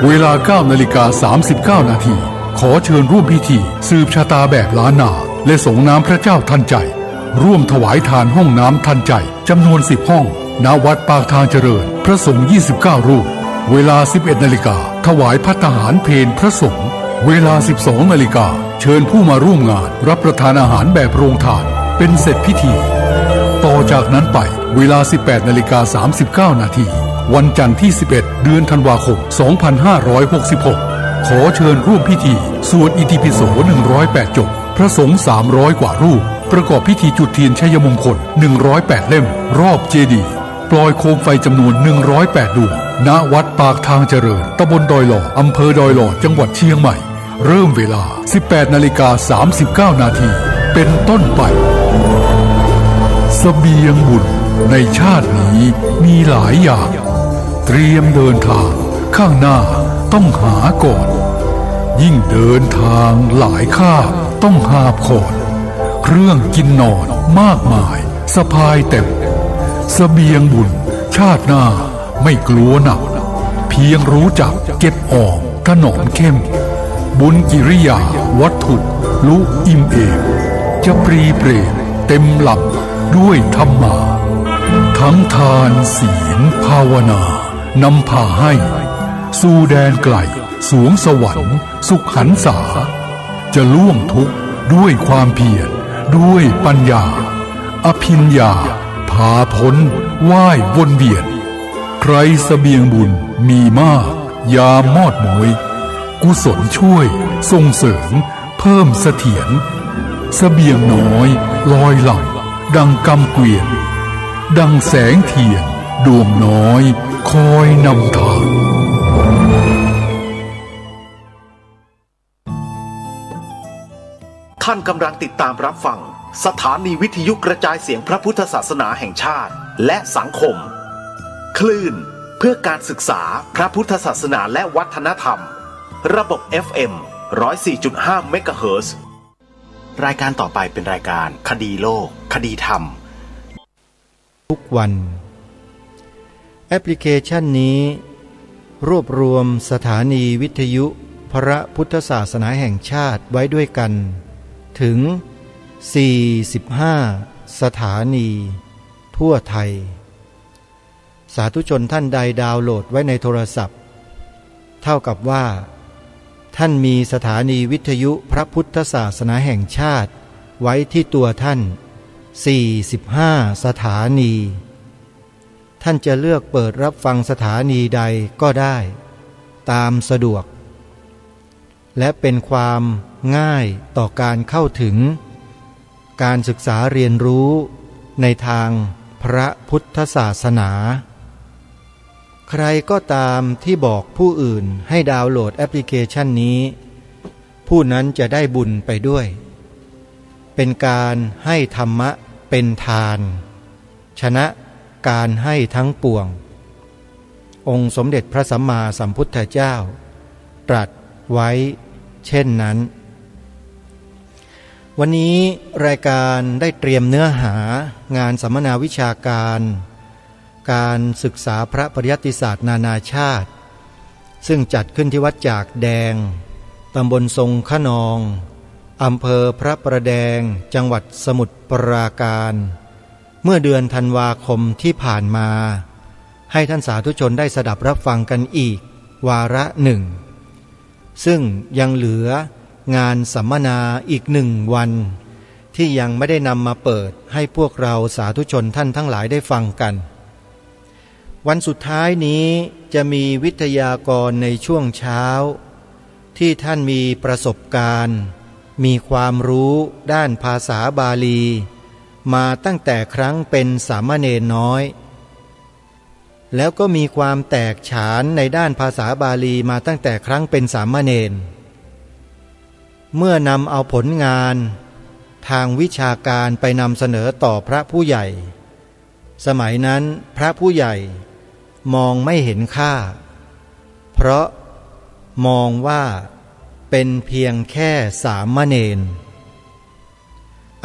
เวลา 9:39 นาทีขอเชิญร่วมพิธีสืบชะตาแบบล้านนาและส่งน้ำพระเจ้าทันใจร่วมถวายทานห้องน้ำทันใจจำนวน10ห้องณวัดปากทางเจริญพระสงฆ์29รูปเวลา 11 นาฬิกาถวายภัตตาหารเพลพระสงฆ์เวลา 12 นาฬิกาเชิญผู้มาร่วมงานรับประทานอาหารแบบโรงทานเป็นเสร็จพิธีต่อจากนั้นไปเวลา 18:39 นาทีวันจันทร์ที่ 11 เดือนธันวาคม 2566 ขอเชิญร่วมพิธีสวดอิติปิโส108 จบพระสงฆ์300 กว่ารูปประกอบพิธีจุดเทียนชัยมงคล108 เล่มรอบเจดีย์ปล่อยโคมไฟจำนวน108 ดวงณวัดปากทางเจริญตำบลดอยหล่ออำเภอดอยหล่อจังหวัดเชียงใหม่เริ่มเวลา 18:39 นาทีเป็นต้นไปเสบียงบุญในชาตินี้มีหลายอย่างเตรียมเดินทางข้างหน้าต้องหาก่อนยิ่งเดินทางหลายข้าต้องหาบขอนเครื่องกินนอนมากมายสะพายเต็มเสบียงบุญชาติหน้าไม่กลัวหนักเพียงรู้จักเก็บออมถนอมเข้มบุญกิริยาวัตถุลุอิ่มเอมจะปรีเปรตเต็มหลับด้วยธรรมาทั้งทานศีลภาวนานำพาให้สู่แดนไกลสวงสวรรค์สุขหันษาจะล่วงทุกข์ด้วยความเพียรด้วยปัญญาอภิญญาพาพ้นว่ายวนเวียนใครเสบียงบุญมีมากยามมอดหมอยกุศลช่วยส่งเสริมเพิ่มเสถียรเสบียงน้อยลอยหลั่งดังกำเกวียนดังแสงเทียนดวงน้อยคอยนำทางท่านกำลังติดตามรับฟังสถานีวิทยุกระจายเสียงพระพุทธศาสนาแห่งชาติและสังคมคลื่นเพื่อการศึกษาพระพุทธศาสนาและวัฒนธรรมระบบ FM 104.5 เมกะเฮิรตซ์รายการต่อไปเป็นรายการคดีโลกคดีธรรมทุกวันแอปพลิเคชันนี้รวบรวมสถานีวิทยุพระพุทธศาสนาแห่งชาติไว้ด้วยกันถึง45สถานีทั่วไทยสาธุชนท่านใดดาวน์โหลดไว้ในโทรศัพท์เท่ากับว่าท่านมีสถานีวิทยุพระพุทธศาสนาแห่งชาติไว้ที่ตัวท่าน45สถานีท่านจะเลือกเปิดรับฟังสถานีใดก็ได้ตามสะดวกและเป็นความง่ายต่อการเข้าถึงการศึกษาเรียนรู้ในทางพระพุทธศาสนาใครก็ตามที่บอกผู้อื่นให้ดาวน์โหลดแอปพลิเคชันนี้ผู้นั้นจะได้บุญไปด้วยเป็นการให้ธรรมะเป็นทานชนะการให้ทั้งปวงองค์สมเด็จพระสัมมาสัมพุทธเจ้าตรัสไว้เช่นนั้นวันนี้รายการได้เตรียมเนื้อหางานสัมมนาวิชาการศึกษาพระปริยัติศาสตร์นานาชาติซึ่งจัดขึ้นที่วัดจากแดงตำบลทรงขนองอำเภอพระประแดงจังหวัดสมุทรปราการเมื่อเดือนธันวาคมที่ผ่านมาให้ท่านสาธุชนได้สดับรับฟังกันอีกวาระหนึ่งซึ่งยังเหลืองานสัมมนาอีก1 วันที่ยังไม่ได้นำมาเปิดให้พวกเราสาธุชนท่านทั้งหลายได้ฟังกันวันสุดท้ายนี้จะมีวิทยากรในช่วงเช้าที่ท่านมีประสบการณ์มีความรู้ด้านภาษาบาลีมาตั้งแต่ครั้งเป็นสามเณรน้อยแล้วก็มีความแตกฉานในด้านภาษาบาลีมาตั้งแต่ครั้งเป็นสามเณรเมื่อนำเอาผลงานทางวิชาการไปนำเสนอต่อพระผู้ใหญ่สมัยนั้นพระผู้ใหญ่มองไม่เห็นค่าเพราะมองว่าเป็นเพียงแค่สามเณร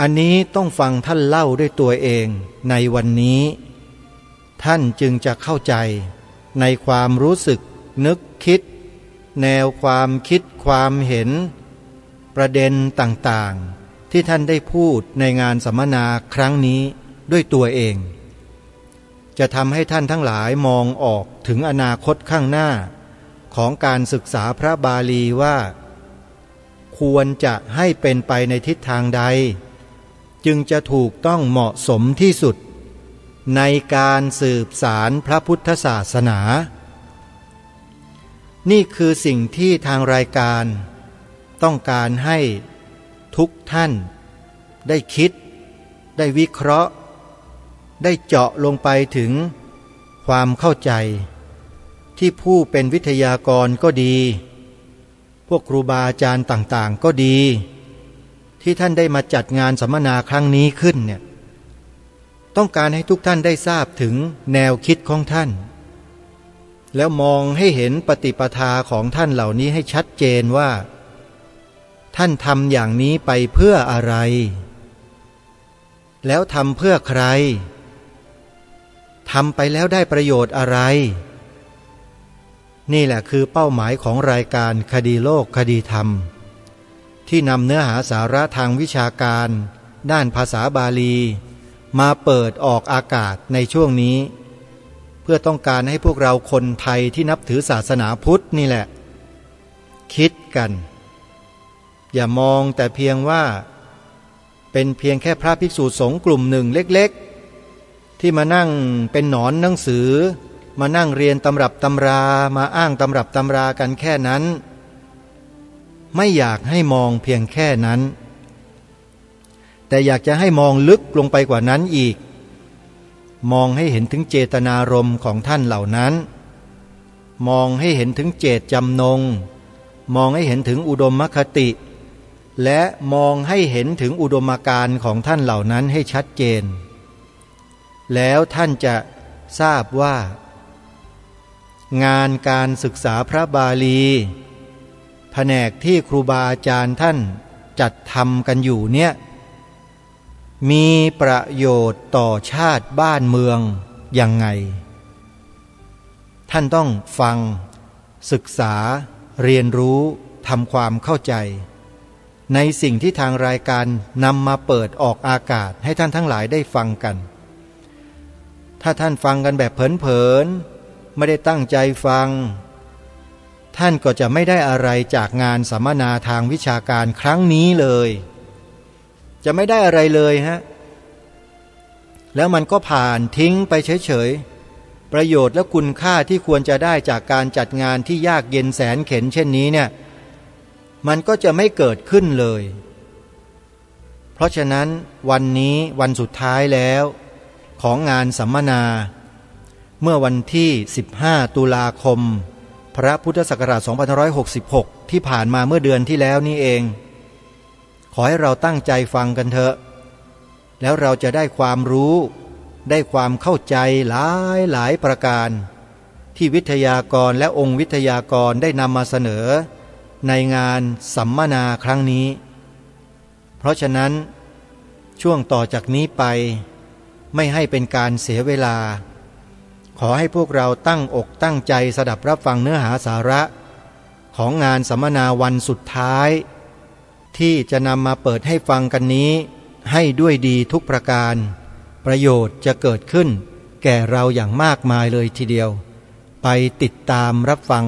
อันนี้ต้องฟังท่านเล่าด้วยตัวเองในวันนี้ท่านจึงจะเข้าใจในความรู้สึกนึกคิด แนวความคิดความเห็นประเด็นต่างๆที่ท่านได้พูดในงานสัมมนาครั้งนี้ด้วยตัวเองจะทำให้ท่านทั้งหลายมองออกถึงอนาคตข้างหน้าของการศึกษาพระบาลีว่าควรจะให้เป็นไปในทิศทางใดจึงจะถูกต้องเหมาะสมที่สุดในการสืบสารพระพุทธศาสนานี่คือสิ่งที่ทางรายการต้องการให้ทุกท่านได้คิดได้วิเคราะห์ได้เจาะลงไปถึงความเข้าใจที่ผู้เป็นวิทยากรก็ดีพวกครูบาอาจารย์ต่างๆก็ดีที่ท่านได้มาจัดงานสัมมนาครั้งนี้ขึ้นเนี่ยต้องการให้ทุกท่านได้ทราบถึงแนวคิดของท่านแล้วมองให้เห็นปฏิปทาของท่านเหล่านี้ให้ชัดเจนว่าท่านทำอย่างนี้ไปเพื่ออะไรแล้วทำเพื่อใครทำไปแล้วได้ประโยชน์อะไรนี่แหละคือเป้าหมายของรายการคดีโลกคดีธรรมที่นำเนื้อหาสาระทางวิชาการด้านภาษาบาลีมาเปิดออกอากาศในช่วงนี้เพื่อต้องการให้พวกเราคนไทยที่นับถือศาสนาพุทธนี่แหละคิดกันอย่ามองแต่เพียงว่าเป็นเพียงแค่พระภิกษุสงฆ์กลุ่มหนึ่งเล็กๆที่มานั่งเป็นหนอนหนังสือมานั่งเรียนตำรับตำรามาอ้างตำรับตำรากันแค่นั้นไม่อยากให้มองเพียงแค่นั้นแต่อยากจะให้มองลึกลงไปกว่านั้นอีกมองให้เห็นถึงเจตนารมณ์ของท่านเหล่านั้นมองให้เห็นถึงเจตจำนงมองให้เห็นถึงอุดมคติและมองให้เห็นถึงอุดมการณ์ของท่านเหล่านั้นให้ชัดเจนแล้วท่านจะทราบว่างานการศึกษาพระบาลีแผนกที่ครูบาอาจารย์ท่านจัดทำกันอยู่เนี่ยมีประโยชน์ต่อชาติบ้านเมืองยังไงท่านต้องฟังศึกษาเรียนรู้ทำความเข้าใจในสิ่งที่ทางรายการนำมาเปิดออกอากาศให้ท่านทั้งหลายได้ฟังกันถ้าท่านฟังกันแบบเผินๆไม่ได้ตั้งใจฟังท่านก็จะไม่ได้อะไรจากงานสัมมนาทางวิชาการครั้งนี้เลยจะไม่ได้อะไรเลยฮะแล้วมันก็ผ่านทิ้งไปเฉยๆประโยชน์และคุณค่าที่ควรจะได้จากการจัดงานที่ยากเย็นแสนเข็ญเช่นนี้เนี่ยมันก็จะไม่เกิดขึ้นเลยเพราะฉะนั้นวันนี้วันสุดท้ายแล้วของงานสัมมนาเมื่อวันที่15ตุลาคมพระพุทธศักราช2566ที่ผ่านมาเมื่อเดือนที่แล้วนี่เองขอให้เราตั้งใจฟังกันเถอะแล้วเราจะได้ความรู้ได้ความเข้าใจหลายประการที่วิทยากรและองค์วิทยากรได้นำมาเสนอในงานสัมมนาครั้งนี้เพราะฉะนั้นช่วงต่อจากนี้ไปไม่ให้เป็นการเสียเวลาขอให้พวกเราตั้งอกตั้งใจสดับรับฟังเนื้อหาสาระของงานสัมมนาวันสุดท้ายที่จะนำมาเปิดให้ฟังกันนี้ให้ด้วยดีทุกประการประโยชน์จะเกิดขึ้นแก่เราอย่างมากมายเลยทีเดียวไปติดตามรับฟัง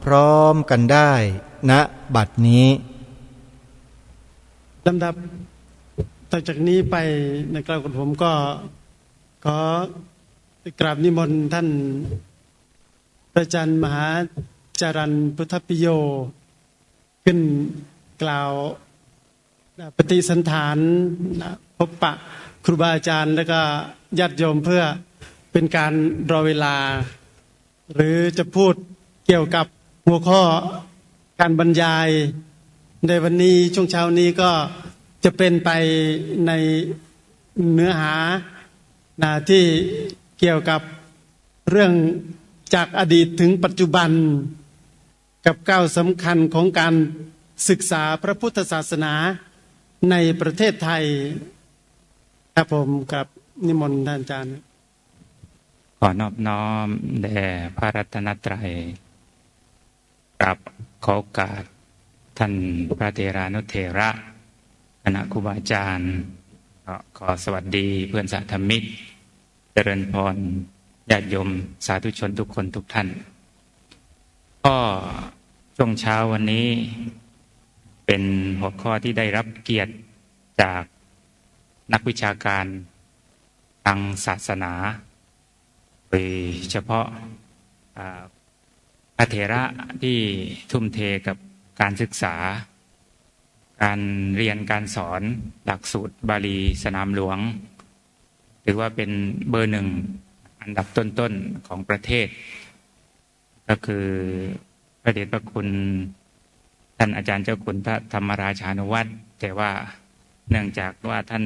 พร้อมๆกันได้ณบัดนี้ลำดับต่อจากนี้ไปในกล่าวของผมก็ขอกราบนิมนต์ท่านพระอาจารย์มหาจารัญพุทธปิโยขึ้นกล่าวปฏิสันถานพบปะครูบาอาจารย์และก็ญาติโยมเพื่อเป็นการรอเวลาหรือจะพูดเกี่ยวกับหัวข้อการบรรยายในวันนี้ช่วงเช้านี้ก็จะเป็นไปในเนื้อหาที่เกี่ยวกับเรื่องจากอดีตถึงปัจจุบันกับก้าวสำคัญของการศึกษาพระพุทธศาสนาในประเทศไทยครับผมกับนิมนต์ท่านอาจารย์ขอนอบน้อมแด่พระรัตนตรัยกับ ขอโอกาสท่านพระเถรานุเถระคณะครูบาอาจารย์ขอสวัสดีเพื่อนสาธมิกเจริญพรญาติโยมสาธุชนทุกคนทุกท่านก็ช่วงเช้าวันนี้เป็นหัวข้อที่ได้รับเกียรติจากนักวิชาการทางศาสนาโดยเฉพาะพระเถระที่ทุ่มเทกับการศึกษาการเรียนการสอนหลักสูตรบาลีสนามหลวงถือว่าเป็นเบอร์หนึ่งอันดับต้นๆของประเทศก็คือพระเดชพระคุณท่านอาจารย์เจ้าคุณพระธรรมราชานุวัตรแต่ว่าเนื่องจากว่าท่าน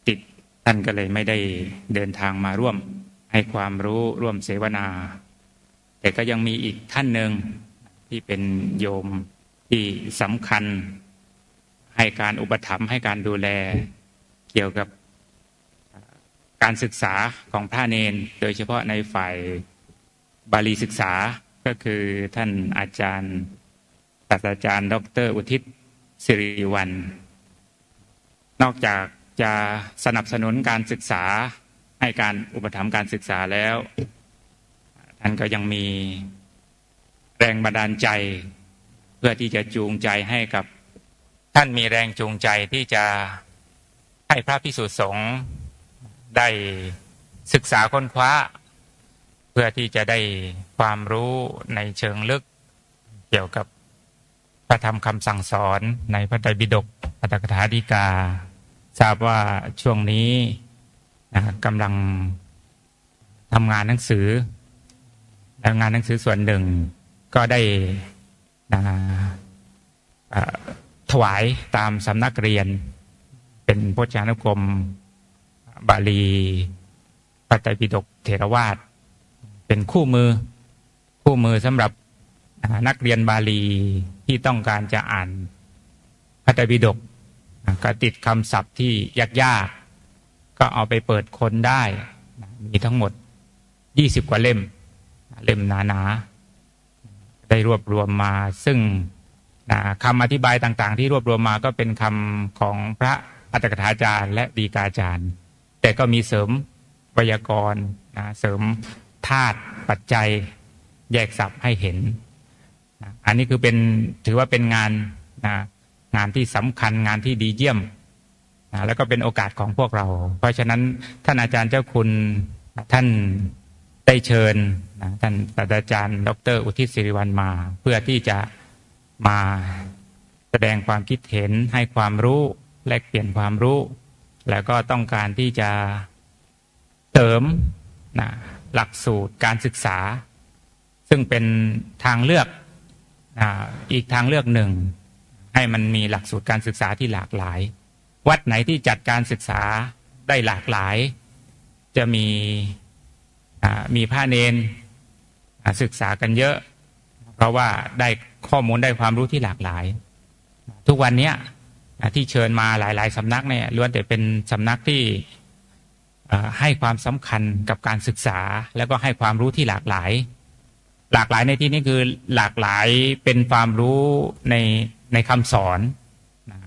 ติดท่านก็เลยไม่ได้เดินทางมาร่วมให้ความรู้ร่วมเสวนาแต่ก็ยังมีอีกท่านหนึ่งที่เป็นโยมที่สำคัญให้การอุปถัมภ์ให้การดูแลเกี่ยวกับการศึกษาของพระเนนโดยเฉพาะในฝ่ายบาลีศึกษาก็คือท่านอาจารย์ศาสตราจารย์ดร.อุทิศสิริวัลย์นอกจากจะสนับสนุนการศึกษาให้การอุปถัมภ์การศึกษาแล้วท่านก็ยังมีแรงบันดาลใจเพื่อที่จะจูงใจให้กับท่านมีแรงจูงใจที่จะให้พระภิกษุสงฆ์ได้ศึกษาค้นคว้าเพื่อที่จะได้ความรู้ในเชิงลึกเกี่ยวกับพระธรรมคำสั่งสอนในพระไตรปิฎกอัตถกถาฎีกาทราบว่าช่วงนี้กำลังทำงานหนังสือแล้วงานหนังสือส่วนหนึ่งก็ได้ถวายตามสำนักเรียนเป็นพจนานุกรมบาลีพระไตรปิฎกเถรวาทเป็นคู่มือสำหรับนักเรียนบาลีที่ต้องการจะอ่านพระไตรปิฎกก็ติดคำศัพท์ที่ยากๆก็เอาไปเปิดค้นได้มีทั้งหมด20 กว่าเล่มหนาๆได้รวบรวมมาซึ่งคำอธิบายต่างๆที่รวบรวมมาก็เป็นคำของพระอัตถกถาจารย์และฎีกาจารย์แต่ก็มีเสริมไวยากรณ์เสริมธาตุปัจจัยแยกศัพท์ให้เห็นอันนี้คือถือว่าเป็นงานที่สำคัญงานที่ดีเยี่ยมแล้วก็เป็นโอกาสของพวกเราเพราะฉะนั้นท่านอาจารย์เจ้าคุณท่านได้เชิญท่านศาสตราจารย์ดร.อุทิศสิริวัลย์มาเพื่อที่จะมาแสดงความคิดเห็นให้ความรู้แลกเปลี่ยนความรู้แล้วก็ต้องการที่จะเสริมหลักสูตรการศึกษาซึ่งเป็นทางเลือกอีกทางเลือกหนึ่งให้มันมีหลักสูตรการศึกษาที่หลากหลายวัดไหนที่จัดการศึกษาได้หลากหลายจะมีพระเนนศึกษากันเยอะเพราะว่าได้ข้อมูลได้ความรู้ที่หลากหลายทุกวันนี้ที่เชิญมาหลายๆสำนักเนี่ยล้วนแต่เป็นสำนักที่ให้ความสำคัญกับการศึกษาแล้วก็ให้ความรู้ที่หลากหลายในที่นี้คือหลากหลายเป็นความรู้ในคำสอน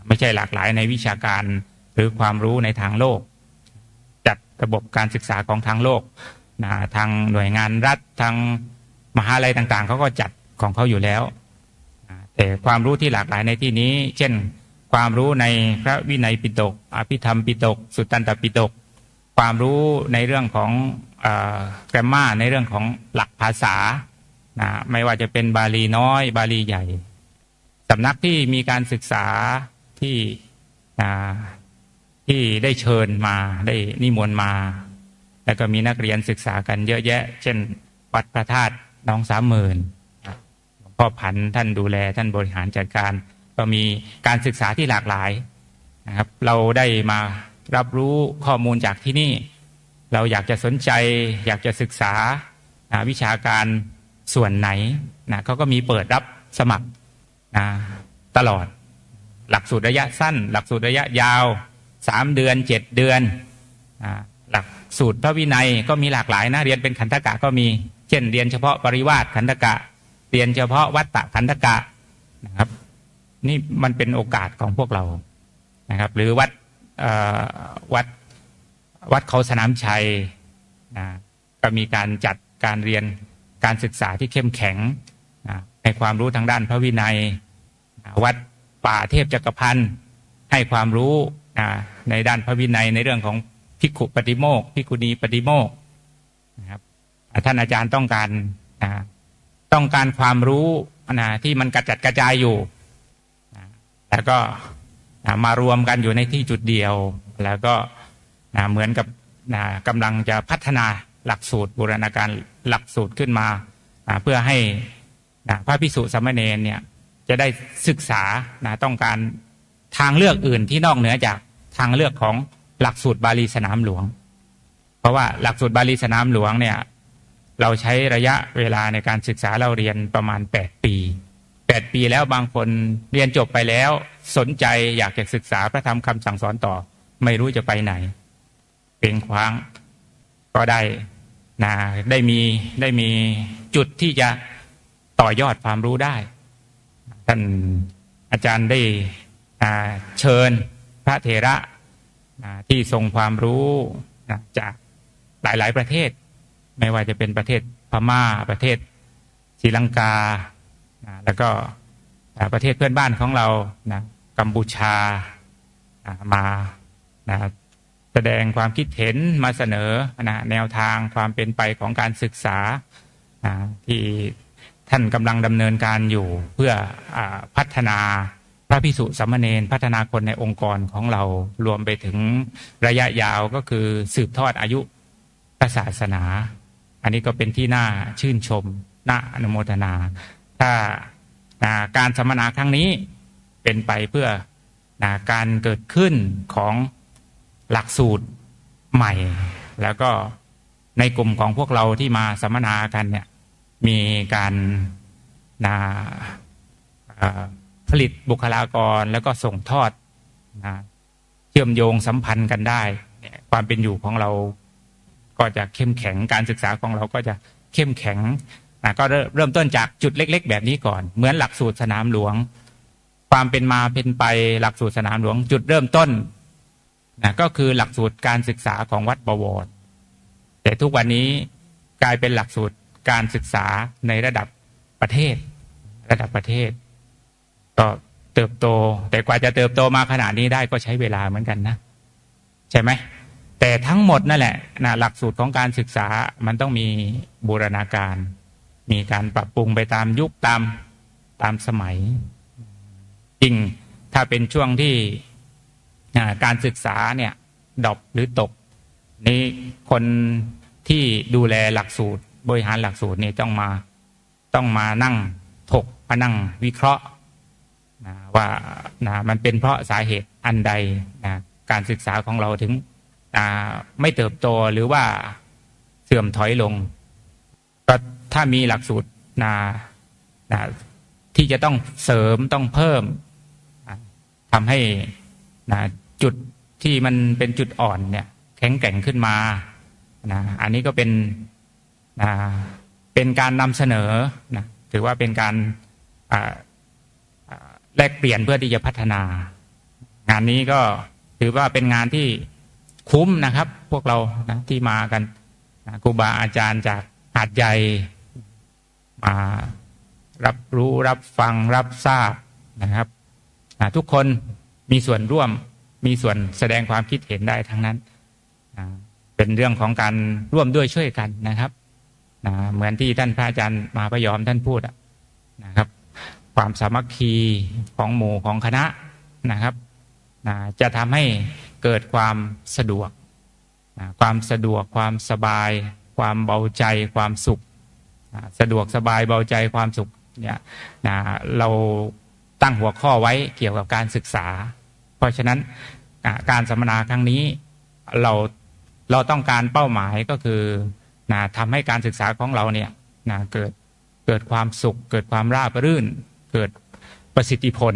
ไม่ใช่หลากหลายในวิชาการหรือความรู้ในทางโลกจัดระบบการศึกษาของทางโลกทางหน่วยงานรัฐทางมหาลัยต่างๆเขาก็จัดของเขาอยู่แล้วแต่ความรู้ที่หลากหลายในที่นี้เช่นความรู้ในพระวินัยปิฎกอภิธรรมปิฎกสุตตันตปิฎกความรู้ในเรื่องของแกรมมาในเรื่องของหลักภาษาไม่ว่าจะเป็นบาลีน้อยบาลีใหญ่สำนักที่มีการศึกษาที่ได้เชิญมาได้นิมนต์มาแล้วก็มีนักเรียนศึกษากันเยอะแยะเช่นวัดพระธาตุน้อง30,000หลวงพ่อพันธ์ท่านดูแลท่านบริหารจัดการก็มีการศึกษาที่หลากหลายนะครับเราได้มารับรู้ข้อมูลจากที่นี่เราอยากจะสนใจอยากจะศึกษาวิชาการส่วนไหนเขาก็มีเปิดรับสมัครตลอดหลักสูตรระยะสั้นหลักสูตรระยะยาว3 เดือน7 เดือนหลักสูตรพระวินัยก็มีหลากหลายนะเรียนเป็นขันธกะก็มีเช่นเรียนเฉพาะปริวาสขันธกะเรียนเฉพาะวัตตะขันธกะ นะครับนี่มันเป็นโอกาสของพวกเรานะครับหรือวัดเขาสนามชัยนะก็มีการจัดการเรียนการศึกษาที่เข้มแข็งนะให้ความรู้ทางด้านพระวินัยนะวัดป่าเทพจักรพันธ์ให้ความรู้นะในด้านพระวินัยในเรื่องของภิกขุปฏิโมกข์ภิกขุณีปฏิโมกข์นะครับท่านอาจารย์ต้องการความรู้นะที่มันกระจัดกระจายอยู่นะแล้วก็มารวมกันอยู่ในที่จุดเดียวแล้วก็เหมือนกับกำลังจะพัฒนาหลักสูตรบูรณาการหลักสูตรขึ้นมาเพื่อให้พระภิกษุสามเณรเนี่ยจะได้ศึกษาต้องการทางเลือกอื่นที่นอกเหนือจากทางเลือกของหลักสูตรบาลีสนามหลวงเพราะว่าหลักสูตรบาลีสนามหลวงเนี่ยเราใช้ระยะเวลาในการศึกษาเราเรียนประมาณ8 ปีแล้วบางคนเรียนจบไปแล้วสนใจอยากจะศึกษาพระธรรมคำสั่งสอนต่อไม่รู้จะไปไหนเป็นคว้างก็ได้มีจุดที่จะต่อยอดความรู้ได้ท่านอาจารย์ได้เชิญพระเถระที่ทรงความรู้จากหลายประเทศไม่ว่าจะเป็นประเทศพม่าประเทศศรีลังกาแล้วก็ประเทศเพื่อนบ้านของเรากัมพูชามาแสดงความคิดเห็นมาเสนอแนวทางความเป็นไปของการศึกษาที่ท่านกำลังดำเนินการอยู่เพื่อพัฒนาพระภิกษุสามเณรพัฒนาคนในองค์กรของเรารวมไปถึงระยะยาวก็คือสืบทอดอายุพระศาสนาอันนี้ก็เป็นที่น่าชื่นชมน่าอนุโมทนาถ้าการสัมมนาครั้งนี้เป็นไปเพื่อการเกิดขึ้นของหลักสูตรใหม่แล้วก็ในกลุ่มของพวกเราที่มาสัมมนากันเนี่ยมีการผลิตบุคลากรแล้วก็ส่งทอดเชื่อมโยงสัมพันธ์กันได้ความเป็นอยู่ของเราก็จะเข้มแข็งการศึกษาของเราก็จะเข้มแข็งก็เริ่มต้นจากจุดเล็กๆแบบนี้ก่อนเหมือนหลักสูตรสนามหลวงความเป็นมาเป็นไปหลักสูตรสนามหลวงจุดเริ่มต้นก็คือหลักสูตรการศึกษาของวัดบวรแต่ทุกวันนี้กลายเป็นหลักสูตรการศึกษาในระดับประเทศก็เติบโตแต่กว่าจะเติบโตมาขนาดนี้ได้ก็ใช้เวลาเหมือนกันนะใช่ไหมแต่ทั้งหมดนั่นแหละหลักสูตรของการศึกษามันต้องมีบูรณาการมีการปรับปรุงไปตามยุคตามสมัยจริงถ้าเป็นช่วงที่การศึกษาเนี่ยดรอปหรือตกนี่คนที่ดูแลหลักสูตรบริหารหลักสูตรนี่ต้องมานั่งถกมานั่งวิเคราะห์ว่ามันเป็นเพราะสาเหตุอันใดการศึกษาของเราถึงไม่เติบโตหรือว่าเสื่อมถอยลงก็ถ้ามีหลักสูตรที่จะต้องเสริมต้องเพิ่มทำให้จุดที่มันเป็นจุดอ่อนเนี่ยแข็งแกร่งขึ้นมาอันนี้ก็เป็นการนำเสนอถือว่าเป็นการแลกเปลี่ยนเพื่อที่จะพัฒนางานนี้ก็ถือว่าเป็นงานที่คุ้มนะครับพวกเราที่มากันครูบาอาจารย์จากหาดใหญ่มารับรู้รับฟังรับทราบนะครับทุกคนมีส่วนร่วมมีส่วนแสดงความคิดเห็นได้ทั้งนั้นเป็นเรื่องของการร่วมด้วยช่วยกันนะครับเหมือนที่ท่านพระอาจารย์มหาพยอมท่านพูดนะครับความสามัคคีของหมู่ของคณะนะครับจะทำให้เกิดความสะดวกความสบายความเบาใจความสุขสะดวกสบายเบาใจความสุขเนี่ยเราตั้งหัวข้อไว้เกี่ยวกับการศึกษาเพราะฉะนั้นการสัมมนาครั้งนี้เราต้องการเป้าหมายก็คือทำให้การศึกษาของเราเนี่ยเกิดความสุขเกิดความราบรื่นเกิดประสิทธิผล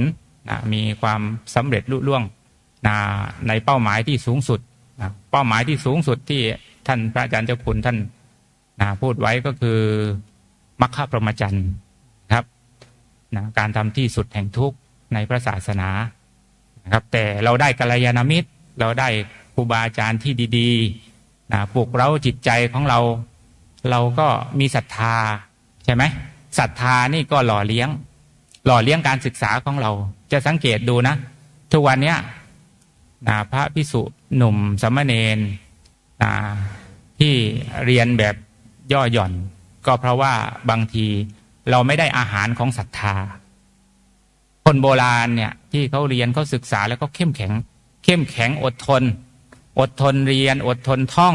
มีความสำเร็จลุล่วงในเป้าหมายที่สูงสุดเป้าหมายที่สูงสุดที่ท่านพระอาจารย์เจ้าคุณท่านพูดไว้ก็คือมรรคพรหมจรรย์ครับ นะการทำที่สุดแห่งทุกข์ในพระศาสนานะครับแต่เราได้กัลยาณมิตรเราได้ครูบาอาจารย์ที่ดีๆนะปลุกเร้าจิตใจของเราก็มีศรัทธาใช่ไหมศรัทธานี่ก็หล่อเลี้ยงการศึกษาของเราจะสังเกตดูนะทุกวันเนี้ยพระภิกษุหนุ่มสามเณรที่เรียนแบบย่อหย่อนก็เพราะว่าบางทีเราไม่ได้อาหารของศรัทธาคนโบราณเนี่ยที่เขาเรียนเขาศึกษาแล้วก็เข้มแข็งอดทนเรียนอดทนท่อง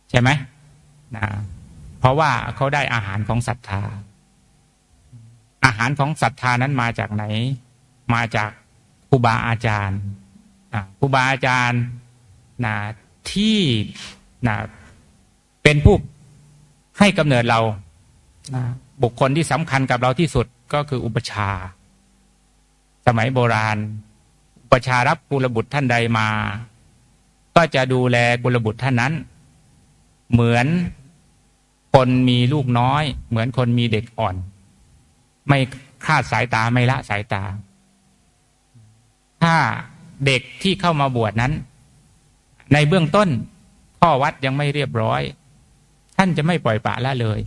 ใช่ไหมเพราะว่าเขาได้อาหารของศรัทธาอาหารของศรัทธานั้นมาจากไหนมาจากครูบาอาจารย์ครูบาอาจารย์ที่เป็นผู้ให้กำเนิดเราบุคคลที่สำคัญกับเราที่สุดก็คืออุปชาสมัยโบราณอุปชารับกุลบุตรท่านใดมาก็จะดูแลกุลบุตรท่านนั้นเหมือนคนมีลูกน้อยเหมือนคนมีเด็กอ่อนไม่คลาดสายตาไม่ละสายตาถ้าเด็กที่เข้ามาบวชนั้นในเบื้องต้นข้อวัดยังไม่เรียบร้อยท่านจะไม่ปล่อยปละละเลย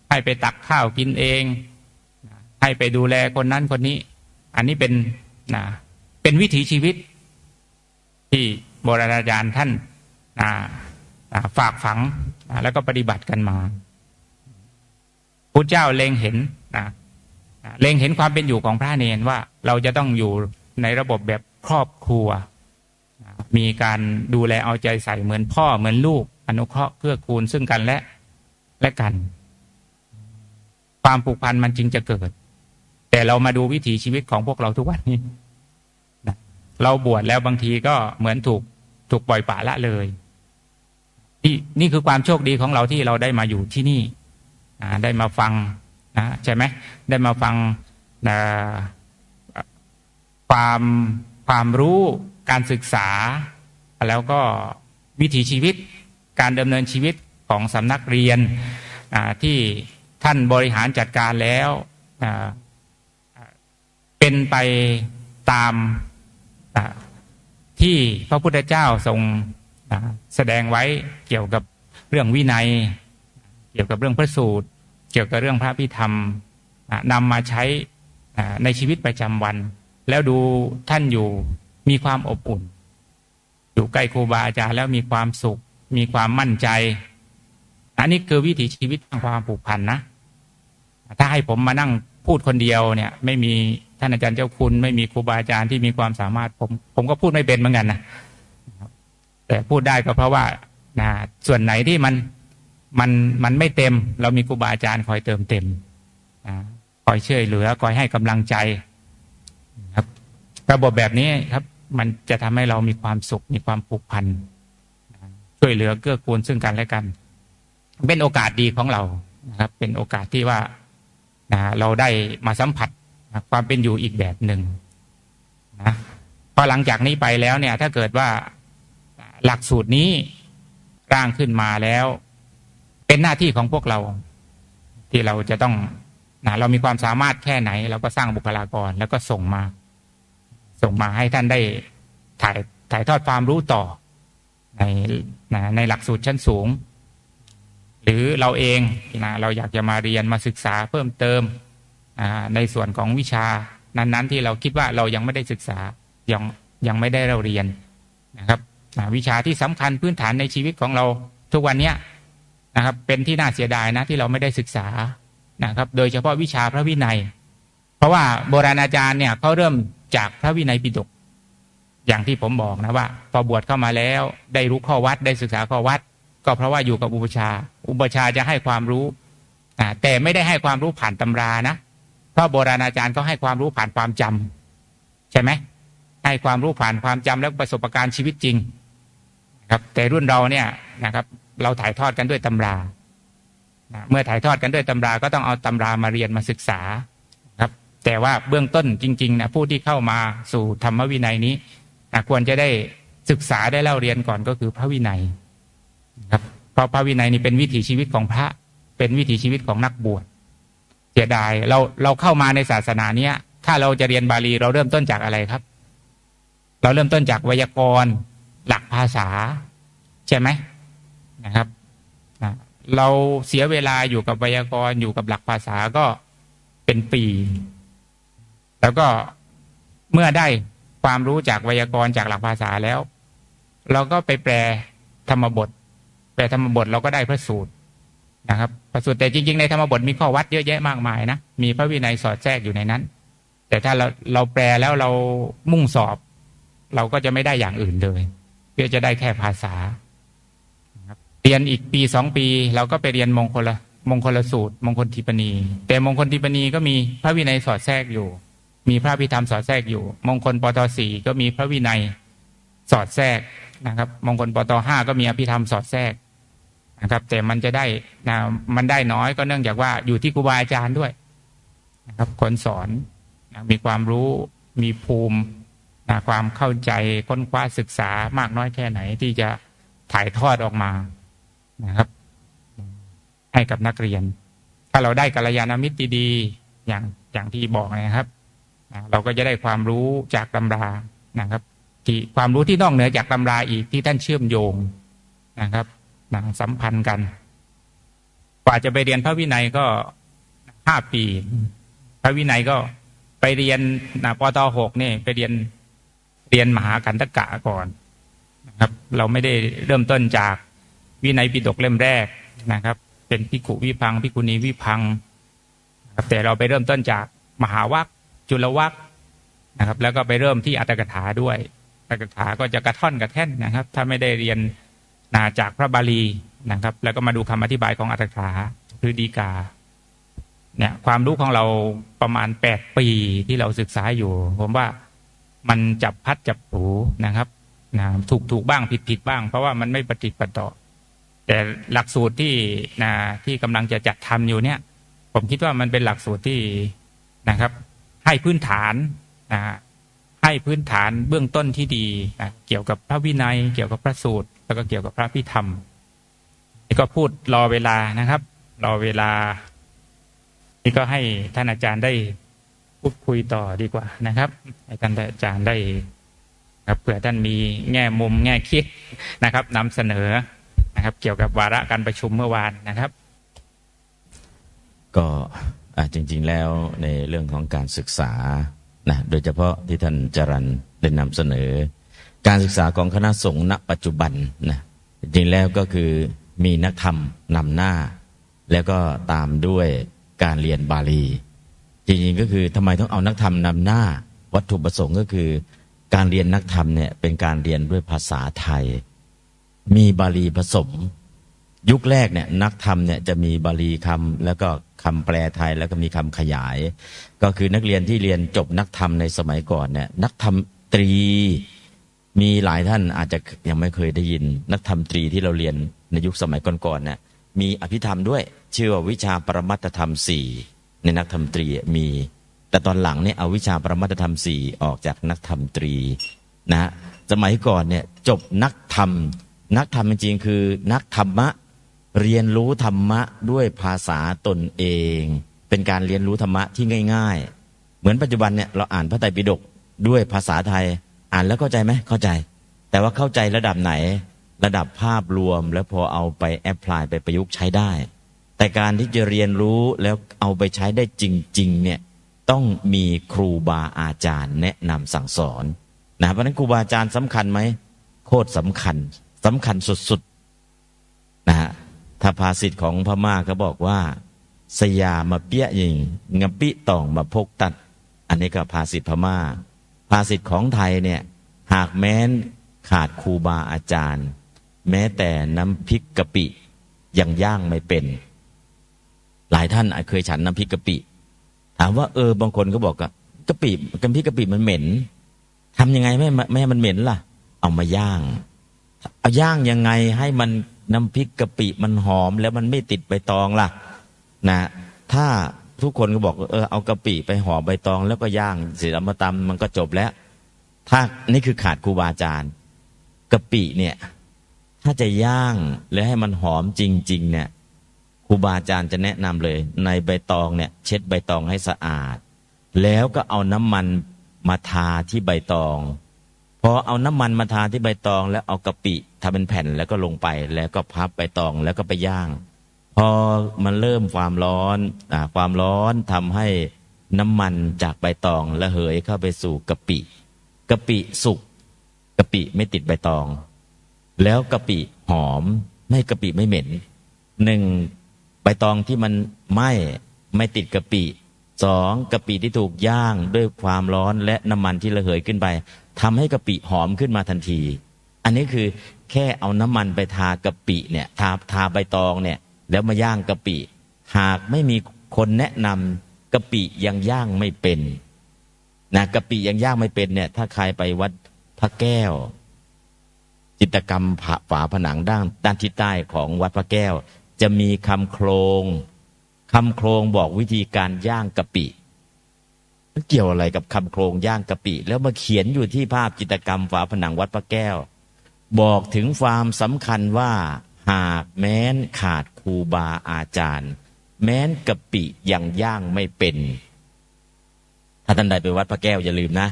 ให้ไปตักข้าวกินเองให้ไปดูแลคนนั้นคนนี้อันนี้เป็นวิถีชีวิตที่โบราณอาจารย์ท่านฝากฝังแล้วก็ปฏิบัติกันมาพุทธเจ้าเล็งเห็นความเป็นอยู่ของพระเนรว่าเราจะต้องอยู่ในระบบแบบครอบครัวมีการดูแลเอาใจใส่เหมือนพ่อเหมือนลูกอนุเคราะห์เกื้อกูลซึ่งกันและกันความผูกพันมันจึงจะเกิดแต่เรามาดูวิถีชีวิตของพวกเราทุกวันนี้เราบวชแล้วบางทีก็เหมือนถูกปล่อยปละละเลยนี่คือความโชคดีของเราที่เราได้มาอยู่ที่นี่ได้มาฟังใช่ไหมได้มาฟังความรู้การศึกษาแล้วก็วิถีชีวิตการดำเนินชีวิตของสำนักเรียนที่ท่านบริหารจัดการแล้วเป็นไปตามที่พระพุทธเจ้าทรงแสดงไว้เกี่ยวกับเรื่องวินัยเกี่ยวกับเรื่องพระสูตรเกี่ยวกับเรื่องพระพิธรรมนำมาใช้ในชีวิตประจำวันแล้วดูท่านอยู่มีความอบอุ่นอยู่ใกล้ครูบาอาจารย์แล้วมีความสุขมีความมั่นใจอันนี้คือวิถีชีวิตทางความผูกพันนะถ้าให้ผมมานั่งพูดคนเดียวเนี่ยไม่มีท่านอาจารย์เจ้าคุณไม่มีครูบาอาจารย์ที่มีความสามารถผมก็พูดไม่เป็นเหมือนกันนะแต่พูดได้ก็เพราะว่าส่วนไหนที่มันไม่เต็มเรามีครูบาอาจารย์คอยเติมเต็มคอยช่วยเหลือคอยให้กำลังใจครับระบบแบบนี้ครับมันจะทำให้เรามีความสุขมีความผูกพันช่วยเหลือเกื้อกูลซึ่งกันและกันเป็นโอกาสดีของเรานะครับเป็นโอกาสที่ว่าเราได้มาสัมผัสความเป็นอยู่อีกแบบหนึ่งนะพอหลังจากนี้ไปแล้วเนี่ยถ้าเกิดว่าหลักสูตรนี้ร่างขึ้นมาแล้วเป็นหน้าที่ของพวกเราที่เราจะต้องเรามีความสามารถแค่ไหนเราก็สร้างบุคลากรแล้วก็ส่งมาให้ท่านได้ถ่ายทอดความรู้ต่อในหลักสูตรชั้นสูงหรือเราเองเราอยากจะมาเรียนมาศึกษาเพิ่มเติมในส่วนของวิชานั้นๆที่เราคิดว่าเรายังไม่ได้ศึกษายังไม่ได้เราเรียนนะครับวิชาที่สำคัญพื้นฐานในชีวิตของเราทุกวันนี้นะครับเป็นที่น่าเสียดายนะที่เราไม่ได้ศึกษานะครับโดยเฉพาะวิชาพระวินัยเพราะว่าโบราณอาจารย์เนี่ยเขาเริ่มจากพระวินัยปิฎกอย่างที่ผมบอกนะว่าพอบวชเข้ามาแล้วได้รู้ข้อวัดได้ศึกษาข้อวัดก็เพราะว่าอยู่กับอุปชาจะให้ความรู้แต่ไม่ได้ให้ความรู้ผ่านตำรานะเพราะโบราณอาจารย์ก็ให้ความรู้ผ่านความจำใช่ไหมให้ความรู้ผ่านความจำและประสบการณ์ชีวิตจริงครับแต่รุ่นเราเนี่ยนะครับเราถ่ายทอดกันด้วยตำราเมื่อถ่ายทอดกันด้วยตำราก็ต้องเอาตำรามาเรียนมาศึกษาครับแต่ว่าเบื้องต้นจริงๆนะผู้ที่เข้ามาสู่ธรรมวินัยนี้ควรจะได้ศึกษาได้เล่าเรียนก่อนก็คือพระวินัยครับเพราะพระวินัยนี่เป็นวิถีชีวิตของพระเป็นวิถีชีวิตของนักบวช เสียดายเราเข้ามาในศาสนาเนี้ยถ้าเราจะเรียนบาลีเราเริ่มต้นจากอะไรครับเราเริ่มต้นจากไวยากรณ์หลักภาษาใช่ไหมนะครับเราเสียเวลาอยู่กับไวยากรณ์อยู่กับหลักภาษาก็เป็นปีแล้วก็เมื่อได้ความรู้จากไวยากรณ์จากหลักภาษาแล้วเราก็ไปแปลธรรมบทเราก็ได้พระสูตรนะครับพระสูตรแต่จริงๆในธรรมบทมีข้อวัดเยอะแยะมากมายนะมีพระวินัยสอดแทรกอยู่ในนั้นแต่ถ้าเราแปลแล้วเรามุ่งสอบเราก็จะไม่ได้อย่างอื่นเลยเพื่อจะได้แค่ภาษาเรียนอีกปี2 ปีเราก็ไปเรียนมงคลสูตรมงคลทิปณีแต่มงคลทิปณีก็มีพระวินัยสอดแทรกอยู่มีพระอภิธรรมสอดแทรกอยู่มงคลปต4ก็มีพระวินัยสอดแทรกนะครับมงคลปต5ก็มีอภิธรรมสอดแทรกนะครับแต่มันจะได้มันได้น้อยก็เนื่องจากว่าอยู่ที่ครูบาอาจารย์ด้วยนะครับคนสอนมีความรู้มีภูมิความเข้าใจค้นคว้าศึกษามากน้อยแค่ไหนที่จะถ่ายทอดออกมานะครับให้กับนักเรียนถ้าเราได้กัลยาณมิตรดีๆอย่างที่บอกนะครับเราก็จะได้ความรู้จากตำรานะครับที่ความรู้ที่นอกเหนือจากตำราอีกที่ท่านเชื่อมโยงนะครับสัมพันธ์กันกว่าจะไปเรียนพระวินัยก็5 ปีพระวินัยก็ไปเรียนปต6เนี่ยไปเรียนมหากันตกะก่อนนะครับเราไม่ได้เริ่มต้นจากวินัยปิฎกเล่มแรกนะครับเป็นภิกขุวิพังภิกขุณีวิพังแต่เราไปเริ่มต้นจากมหาวรรคจุลวรรคนะครับแล้วก็ไปเริ่มที่อัตถกถาด้วยอัตถกถาก็จะกระท่อนกระแท่นนะครับถ้าไม่ได้เรียนจากพระบาลีนะครับแล้วก็มาดูคำอธิบายของอัตถกถาหรือฎีกาเนี่ยความรู้ของเราประมาณ8 ปีที่เราศึกษาอยู่ผมว่ามันจับพัดจับผูนะครับถูกบ้างผิดบ้างเพราะว่ามันไม่ปฏิปต่อแต่หลักสูตรที่กำลังจะจัดทำอยู่เนี่ยผมคิดว่ามันเป็นหลักสูตรที่นะครับให้พื้นฐานให้พื้นฐานเบื้องต้นที่ดีเกี่ยวกับพระวินัยเกี่ยวกับพระสูตรแล้วก็เกี่ยวกับพระพิธรรมนี่ก็พูดรอเวลานะครับรอเวลานี่ก็ให้ท่านอาจารย์ได้พูดคุยต่อดีกว่านะครับให้ท่านอาจารย์ได้ครับเผื่อท่านมีแง่มุมแง่คิดนะครับนำเสนอนะครับเกี่ยวกับวาระการประชุมเมื่อวานนะครับก็จริงๆแล้วในเรื่องของการศึกษานะโดยเฉพาะที่ท่านจรัญได้นำเสนอการศึกษาของคณะสงฆ์ณปัจจุบันนะจริงๆแล้วก็คือมีนักธรรมนำหน้าแล้วก็ตามด้วยการเรียนบาลีจริงๆก็คือทำไมต้องเอานักธรรมนำหน้าวัตถุประสงค์ก็คือการเรียนนักธรรมเนี่ยเป็นการเรียนด้วยภาษาไทยมีบาลีผสมยุคแรกเนี่ยนักธรรมเนี่ยจะมีบาลีคำแล้วก็คำแปลไทยแล้วก็มีคำขยายก็คือนักเรียนที่เรียนจบนักธรรมในสมัยก่อนเนี่ยนักธรรมตรีมีหลายท่านอาจจะยังไม่เคยได้ยินนักธรรมตรีที่เราเรียนในยุคสมัยก่อนๆเนี่ยมีอภิธรรมด้วยชื่อว่าวิชาปรมัตถธรรม4ในนักธรรมตรีมีแต่ตอนหลังเนี่ยเอาวิชาปรมัตถธรรม4ออกจากนักธรรมตรีนะสมัยก่อนเนี่ยจบนักธรรมจริงๆคือนักธรรมะเรียนรู้ธรรมะด้วยภาษาตนเองเป็นการเรียนรู้ธรรมะที่ง่ายๆเหมือนปัจจุบันเนี่ยเราอ่านพระไตรปิฎกด้วยภาษาไทยอ่านแล้วเข้าใจไหมเข้าใจแต่ว่าเข้าใจระดับไหนระดับภาพรวมแล้วพอเอาไปแอพพลายไปประยุกต์ใช้ได้แต่การที่จะเรียนรู้แล้วเอาไปใช้ได้จริงๆเนี่ยต้องมีครูบาอาจารย์แนะนำสั่งสอนนะเพราะนั้นครูบาอาจารย์สำคัญไหมโคตรสำคัญสุดๆนะฮะถ้าภาษิตของพม่าเขาบอกว่าสยามาเปี้ยยิงงะปิต่องมาพกตัดอันนี้ก็ภาษิตพม่าภาษิตของไทยเนี่ยหากแม้นขาดครูบาอาจารย์แม้แต่น้ำพริกกะปิยังย่างไม่เป็นหลายท่านเคยฉันน้ำพริกกะปิถามว่าบางคนก็บอกกะปิน้ำพริกกะปิมันเหม็นทำยังไงไม่ให้มันเหม็นล่ะเอามาย่างเอาย่างยังไงให้มันน้ำพริกกะปิมันหอมแล้วมันไม่ติดใบตองล่ะนะถ้าทุกคนก็บอกเอากะปิไปห่อใบตองแล้วก็ย่างเสร็จเอามาตำมันก็จบแล้วถ้านี่คือขาดครูบาอาจารย์กะปิเนี่ยถ้าจะย่างแล้วให้มันหอมจริงๆเนี่ย ครูบาอาจารย์จะแนะนำเลยในใบตองเนี่ยเช็ดใบตองให้สะอาดแล้วก็เอาน้ำมันมาทาที่ใบตองพอเอาน้ำมันมาทาที่ใบตองแล้วเอากะปิทำเป็นแผ่นแล้วก็ลงไปแล้วก็พับใบตองแล้วก็ไปย่างพอมันเริ่มความร้อนทำให้น้ำมันจากใบตองระเหยเข้าไปสู่กะปิสุกกะปิไม่ติดใบตองแล้วกะปิหอมไม่กะปิไม่เหม็นหนึ่งใบตองที่มันไม่ติดกะปิสองกะปิที่ถูกย่างด้วยความร้อนและน้ำมันที่ระเหยขึ้นไปทำให้กะปิหอมขึ้นมาทันทีอันนี้คือแค่เอาน้ำมันไปทากะปิเนี่ยทาใบตองเนี่ยแล้วมาย่างกะปิหากไม่มีคนแนะนำกะปิยังย่างไม่เป็นนะกะปิยังย่างไม่เป็นเนี่ยถ้าใครไปวัดพระแก้วจิตรกรรมฝาผนังด้านทิศใต้ของวัดพระแก้วจะมีคำโครงบอกวิธีการย่างกะปิมันเกี่ยวอะไรกับคำโครงย่างกะปิแล้วมาเขียนอยู่ที่ภาพจิตรกรรมฝาผนังวัดพระแก้วบอกถึงความสำคัญว่าหากแม้นขาดครูบาอาจารย์แม้นกะปิยังย่างไม่เป็นถ้าท่านใดไปวัดพระแก้วอย่าลืมนะ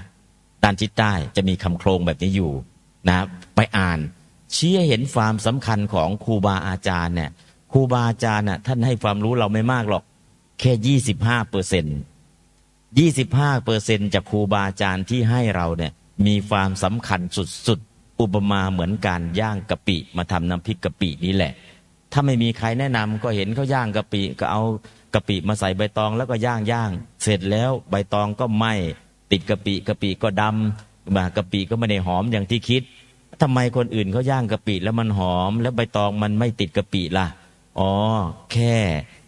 ด้านทิศใต้จะมีคำโครงแบบนี้อยู่นะไปอ่านชี้ให้เห็นความสำคัญของครูบาอาจารย์เนี่ยครูบาอาจารย์น่ะท่านให้ความรู้เราไม่มากหรอกแค่25%จากครูบาอาจารย์ที่ให้เราเนี่ยมีความสำคัญสุดๆอุปมาเหมือนการย่างกะปิมาทำน้ำพริกกะปินี่แหละถ้าไม่มีใครแนะนำก็เห็นเขาย่างกะปิก็เอากะปิมาใส่ใบตองแล้วก็ย่างเสร็จแล้วใบตองก็ไหม้ติดกะปิก็ดำกะปิก็ไม่ได้หอมอย่างที่คิดทำไมคนอื่นเขาย่างกะปิแล้วมันหอมแล้วใบตองมันไม่ติดกะปิล่ะอ๋อแค่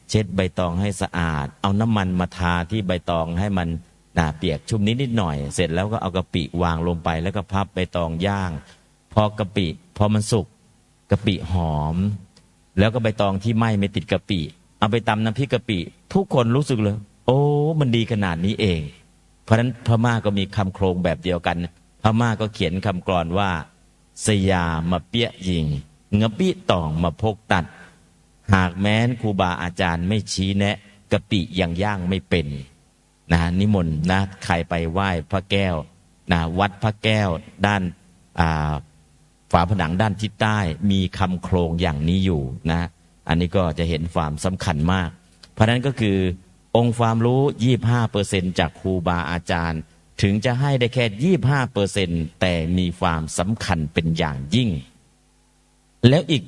เช็ดใบตองให้สะอาดเอาน้ำมันมาทาที่ใบตองให้มันเปียกชุ่มนิดหน่อยเสร็จแล้วก็เอากะปิวางลงไปแล้วก็พับใบตองย่างพอมันสุกกะปิหอมแล้วก็ใบตองที่ไหม้ไม่ติดกะปิเอาไปตำน้ำพริกกะปิทุกคนรู้สึกเลยโอ้มันดีขนาดนี้เองเพราะฉะนั้นพม่าก็มีคำโครงแบบเดียวกันพม่าก็เขียนคำกลอนว่าสยามาเปี้ยยิงเงปิตองมาพกตัดหากแม้นครูบาอาจารย์ไม่ชี้แนะกะปิยังย่างไม่เป็นนะนิมนต์นะใครไปไหว้พระแก้วนะวัดพระแก้วด้านฝาผนังด้านทิศใต้มีคำโครงอย่างนี้อยู่นะอันนี้ก็จะเห็นความสำคัญมากเพราะนั้นก็คือองค์ความรู้ 25% จากครูบาอาจารย์ถึงจะให้ได้แค่ 25% แต่มีความสำคัญเป็นอย่างยิ่งแล้วอีก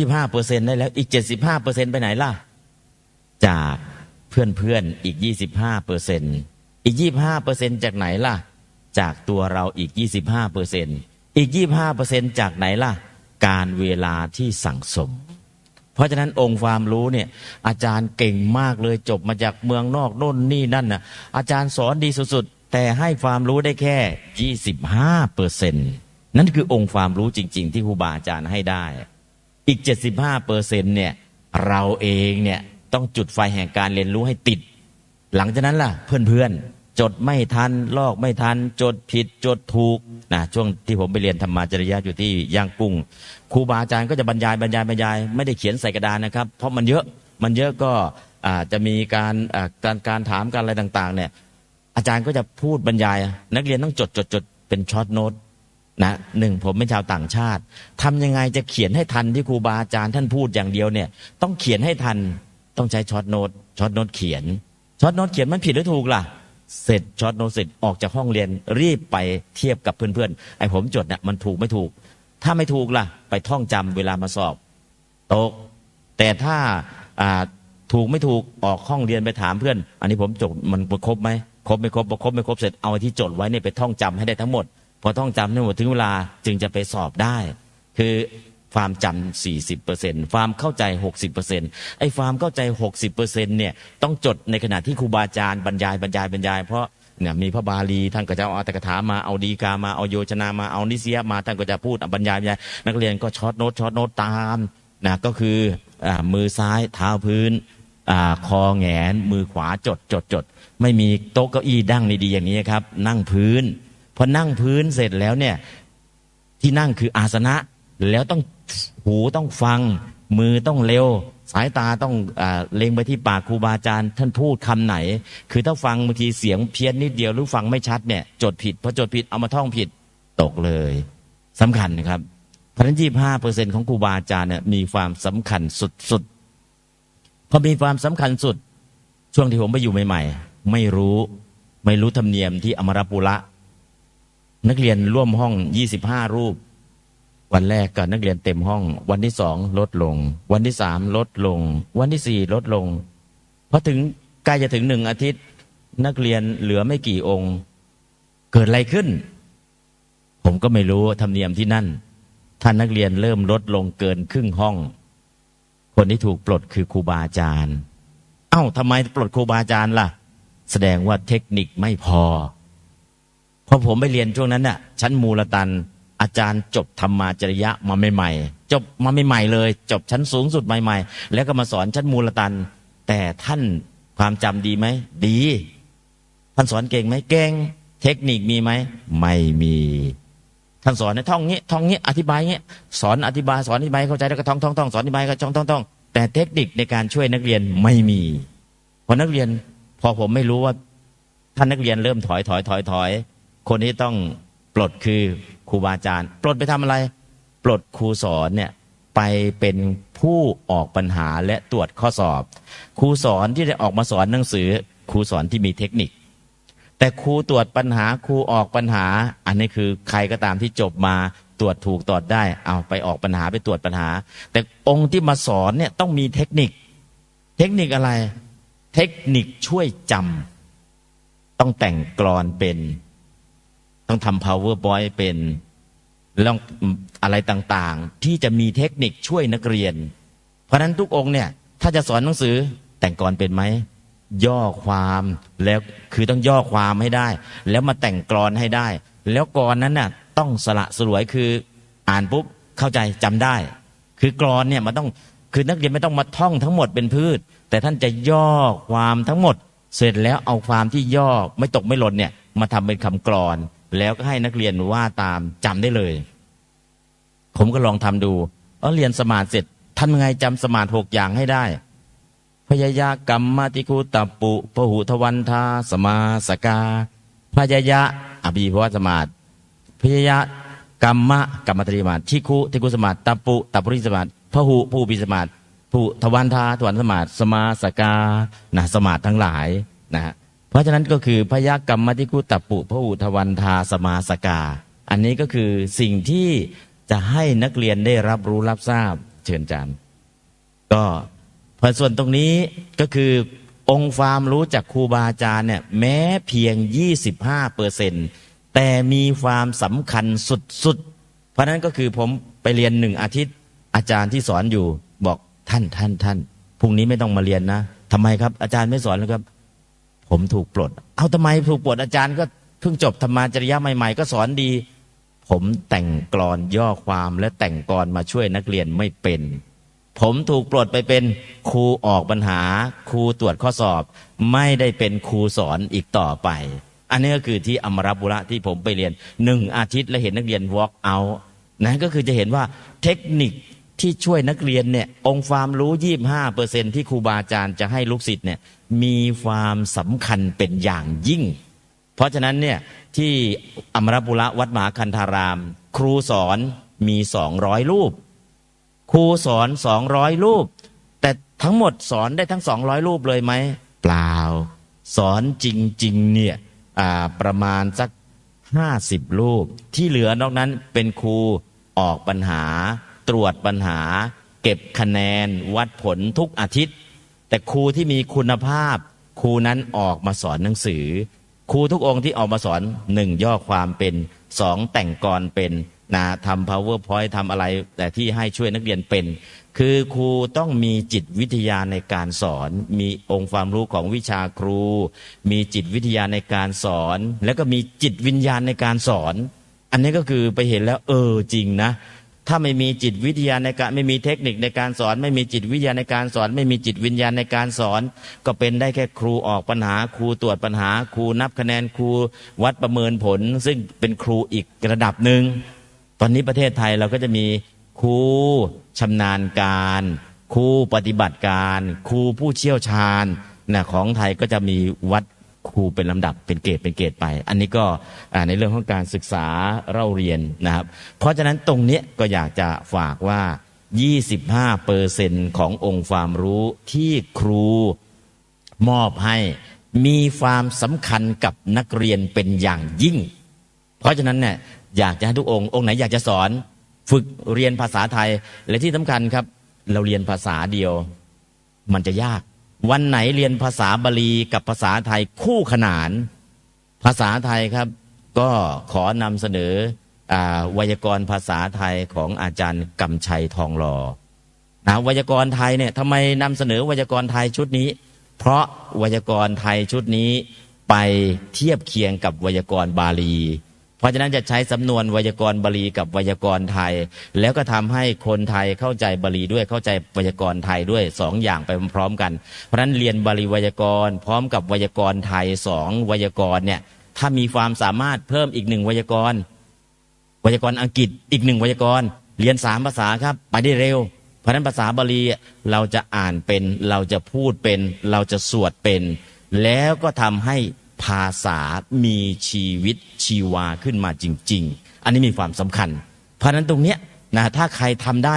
25% ได้แล้วอีก 75% ไปไหนล่ะจากเพื่อนๆอีก 25% อีก 25% จากไหนล่ะจากตัวเราอีก 25%อีก 25% จากไหนล่ะการเวลาที่สั่งสมเพราะฉะนั้นองค์ความรู้เนี่ยอาจารย์เก่งมากเลยจบมาจากเมืองนอกโน่นนี่นั่นน่ะอาจารย์สอนดีสุดๆแต่ให้ความรู้ได้แค่ 25% นั่นคือองค์ความรู้จริงๆที่ครูบาอาจารย์ให้ได้อีก 75% เนี่ยเราเองเนี่ยต้องจุดไฟแห่งการเรียนรู้ให้ติดหลังจากนั้นล่ะเพื่อนๆจดไม่ทันลอกไม่ทันจดผิดจดถูกนะช่วงที่ผมไปเรียนธรรมาจริยะอยู่ที่ย่างกุ้งครูบาอาจารย์ก็จะบรรยายไม่ได้เขียนใส่กระดานนะครับเพราะมันเยอะก็จะมีการถามการอะไรต่างๆเนี่ยอาจารย์ก็จะพูดบรรยายนักเรียนต้องจดเป็นช็อตโน้ตนะผมเป็นชาวต่างชาติทำยังไงจะเขียนให้ทันที่ครูบาอาจารย์ท่านพูดอย่างเดียวเนี่ยต้องเขียนให้ทันต้องใช้ช็อตโน้ตเขียนช็อตโน้ตเขียนมันผิดหรือถูกล่ะเสร็จช็อตโน้ตเสร็จออกจากห้องเรียนรีบไปเทียบกับเพื่อนๆไอ้ผมจดเนี่ยมันถูกไม่ถูกถ้าไม่ถูกล่ะไปท่องจำเวลามาสอบตกแต่ถ้าถูกไม่ถูกออกห้องเรียนไปถามเพื่อนอันนี้ผมจดมันครบไหมครบไม่ครบพอครบไม่ครบเสร็จเอาที่จดไว้เนี่ยไปท่องจำให้ได้ทั้งหมดพอท่องจำทั้งหมดถึงเวลาจึงจะไปสอบได้คือความจำ 40% ความเข้าใจ 60% ไอ้ความเข้าใจ 60% เนี่ยต้องจดในขณะที่ครูบาอาจารย์บรรยายเพราะเนี่ยมีพระบาลีท่านก็จะเอาอัตถกถามาเอาดีกามาเอาโยชนามาเอานิสยมาท่านก็จะพูดบรรยายนักเรียนก็ช็อตโน้ตตามนะก็คือมือซ้ายเท้าพื้นคอแหงนมือขวาจดไม่มีโต๊ะเก้าอี้ดั้งดีๆอย่างนี้ครับนั่งพื้นพอนั่งพื้นเสร็จแล้วเนี่ยที่นั่งคืออาสนะแล้วต้องหูต้องฟัง มือต้องเร็วสายตาต้องเล็งไปที่ปากครูบาอาจารย์ท่านพูดคำไหนคือถ้าฟังบางทีเสียงเพี้ยนนิดเดียวหรือฟังไม่ชัดเนี่ยจดผิดพอจดผิดเอามาท่องผิดตกเลยสำคัญนะครับเพราะฉะนั้น25%ของครูบาอาจารย์เนี่ยมีความสำคัญสุดๆพอมีความสำคัญสุดช่วงที่ผมไปอยู่ใหม่ๆไม่รู้ธรรมเนียมที่อมรปุระนักเรียนร่วมห้อง25รูปวันแรกก็นักเรียนเต็มห้องวันที่2ลดลงวันที่3ลดลงวันที่4ลดลงพอถึงใกล้จะถึง1อาทิตย์นักเรียนเหลือไม่กี่องค์เกิดอะไรขึ้นผมก็ไม่รู้ธรรมเนียมที่นั่นท่านนักเรียนเริ่มลดลงเกินครึ่งห้องคนที่ถูกปลดคือครูบาอาจารย์เอ้าทำไมปลดครูบาอาจารย์ล่ะแสดงว่าเทคนิคไม่พอพอผมไปเรียนช่วงนั้นน่ะชั้นมูลตันอาจารย์จบธรรมาจริยะมาใหม่ๆจบมาใหม่ๆเลยจบชั้นสูงสุดใหม่ๆแล้วก็มาสอนชั้นมูลตันแต่ท่านความจำดีไหมดีท่านสอนเก่งไหมเก่งเทคนิคมีไหมไม่มีท่านสอนในท่องงี้อธิบายงี้สอนอธิบายเข้าใจแล้วก็ท่องสอนอธิบายก็ท่องแต่เทคนิคในการช่วยนักเรียนไม่มีพอนักเรียนพอผมไม่รู้ว่าท่านนักเรียนเริ่มถอยคนที่ต้องปลดคือครูบาอาจารย์ปลดไปทำอะไรปลดครูสอนเนี่ยไปเป็นผู้ออกปัญหาและตรวจข้อสอบครูสอนที่ได้ออกมาสอนหนังสือครูสอนที่มีเทคนิคแต่ครูตรวจปัญหาครูออกปัญหาอันนี้คือใครก็ตามที่จบมาตรวจถูกตรวจได้เอาไปออกปัญหาไปตรวจปัญหาแต่องค์ที่มาสอนเนี่ยต้องมีเทคนิคอะไรเทคนิคช่วยจำต้องแต่งกลอนเป็นต้องทำ PowerPoint เป็นแล้วอะไรต่างๆที่จะมีเทคนิคช่วยนักเรียนเพราะนั้นทุกองค์เนี่ยถ้าจะสอนหนังสือแต่งกลอนเป็นไหมย่อความแล้วคือต้องย่อความให้ได้แล้วมาแต่งกลอนให้ได้แล้วกลอนนั้นน่ะต้องสละสลวยคืออ่านปุ๊บเข้าใจจำได้คือกลอนเนี่ยมันต้องคือนักเรียนไม่ต้องมาท่องทั้งหมดเป็นพืชแต่ท่านจะย่อความทั้งหมดเสร็จแล้วเอาความที่ย่อไม่ตกไม่หล่นเนี่ยมาทำเป็นคำกลอนแล้วก็ให้นักเรียนว่าตามจำได้เลยผมก็ลองทำดูเรียนสมาธิเสร็จทำยังไงจำสมาธิ6อย่างให้ได้พยายากรรมติคูตปุพหุทวันทาสมาสกาพยายะอภิภวสมาธิพยายากรรมตริมาธิทิคุสมาธิตปุริสมาธิพหุผู้ปิสมาธิผู้ทวันทาทวันสมาธิสมาสกาสมาธิทั้งหลายนะฮะเพราะฉะนั้นก็คือพยากรรมติคุตปุพหุทวันทาสมาสกาอันนี้ก็คือสิ่งที่จะให้นักเรียนได้รับรู้รับทราบเชิญอาจารย์ก็พอส่วนตรงนี้ก็คือองค์ความรู้จากครูบาอาจารย์เนี่ยแม้เพียง 25%แต่มีความสำคัญสุดๆเพราะนั้นก็คือผมไปเรียน1อาทิตย์อาจารย์ที่สอนอยู่บอกท่านพรุ่งนี้ไม่ต้องมาเรียนนะทำไมครับอาจารย์ไม่สอนแล้วครับผมถูกปลดเอาทำไมถูกปลดอาจารย์ก็เพิ่งจบธรรมาจริยะใหม่ๆก็สอนดีผมแต่งกลอนย่อความและแต่งกลอนมาช่วยนักเรียนไม่เป็นผมถูกปลดไปเป็นครูออกปัญหาครูตรวจข้อสอบไม่ได้เป็นครูสอนอีกต่อไปอันนี้ก็คือที่อมรบุระที่ผมไปเรียน1อาทิตย์และเห็นนักเรียน walk out นั่นก็คือจะเห็นว่าเทคนิคที่ช่วยนักเรียนเนี่ยองค์ความรู้ 25% ที่ครูบาอาจารย์จะให้ลูกศิษย์เนี่ยมีความสำคัญเป็นอย่างยิ่งเพราะฉะนั้นเนี่ยที่อมรบุระวัดมหาคันธารามครูสอนมี200รูปครูสอน200รูปแต่ทั้งหมดสอนได้ทั้ง200รูปเลยไหมเปล่าสอนจริงๆเนี่ยประมาณสัก50รูปที่เหลือนอกนั้นเป็นครูออกปัญหาตรวจปัญหาเก็บคะแนนวัดผลทุกอาทิตย์แต่ครูที่มีคุณภาพครูนั้นออกมาสอนหนังสือครูทุกองค์ที่ออกมาสอน1ย่อความเป็น2แต่งกลเป็นทำ PowerPoint ทำอะไรแต่ที่ให้ช่วยนักเรียนเป็นคือครูต้องมีจิตวิทยาในการสอนมีองค์ความรู้ของวิชาครูมีจิตวิทยาในการสอนแล้วก็มีจิตวิญญาณในการสอนอันนี้ก็คือไปเห็นแล้วจริงนะถ้าไม่มีจิตวิทยาในการไม่มีเทคนิคในการสอนไม่มีจิตวิทยาในการสอนไม่มีจิตวิญญาณในการสอนก็เป็นได้แค่ครูออกปัญหาครูตรวจปัญหาครูนับคะแนนครูวัดประเมินผลซึ่งเป็นครูอีกระดับหนึ่งตอนนี้ประเทศไทยเราก็จะมี ครูชำนาญการครูปฏิบัติการครูผู้เชี่ยวชาญนะของไทยก็จะมีวัดครูเป็นลำดับเป็นเกรดไปอันนี้ก็ในเรื่องของการศึกษาเล่าเรียนนะครับเพราะฉะนั้นตรงนี้ก็อยากจะฝากว่า 25% ขององค์ความรู้ที่ครูมอบให้มีความสำคัญกับนักเรียนเป็นอย่างยิ่งเพราะฉะนั้นเนี่ยอยากจะให้ทุกองค์ไหนอยากจะสอนฝึกเรียนภาษาไทยและที่สำคัญครับเราเรียนภาษาเดียวมันจะยากวันไหนเรียนภาษาบาลีกับภาษาไทยคู่ขนานภาษาไทยครับก็ขอนำเสนอไวยากรณ์ภาษาไทยของอาจารย์กำชัยทองหล่อนะไวยากรณ์ไทยเนี่ยทำไมนำเสนอไวยากรณ์ไทยชุดนี้เพราะไวยากรณ์ไทยชุดนี้ไปเทียบเคียงกับไวยากรณ์บาลีเพราะฉะนั้นจะใช้สำนวนไวยากรณ์บาลีกับไวยากรณ์ไทยแล้วก็ทำให้คนไทยเข้าใจบาลีด้วยเข้าใจไวยากรณ์ไทยด้วยสองอย่างไปพร้อมกันเพราะฉะนั้นเรียนบาลีไวยากรณ์พร้อมกับไวยากรณ์ไทยสองไวยากรณ์เนี่ยถ้ามีความสามารถเพิ่มอีกหนึ่งไวยากรณ์อังกฤษอีกหนึ่งไวยากรณ์เรียน3 ภาษาครับไปได้เร็วเพราะฉะนั้นภาษาบาลีเราจะอ่านเป็นเราจะพูดเป็นเราจะสวดเป็นแล้วก็ทำให้ภาษามีชีวิตชีวาขึ้นมาจริงๆอันนี้มีความสำคัญเพราะฉะนั้นตรงเนี้ยนะถ้าใครทำได้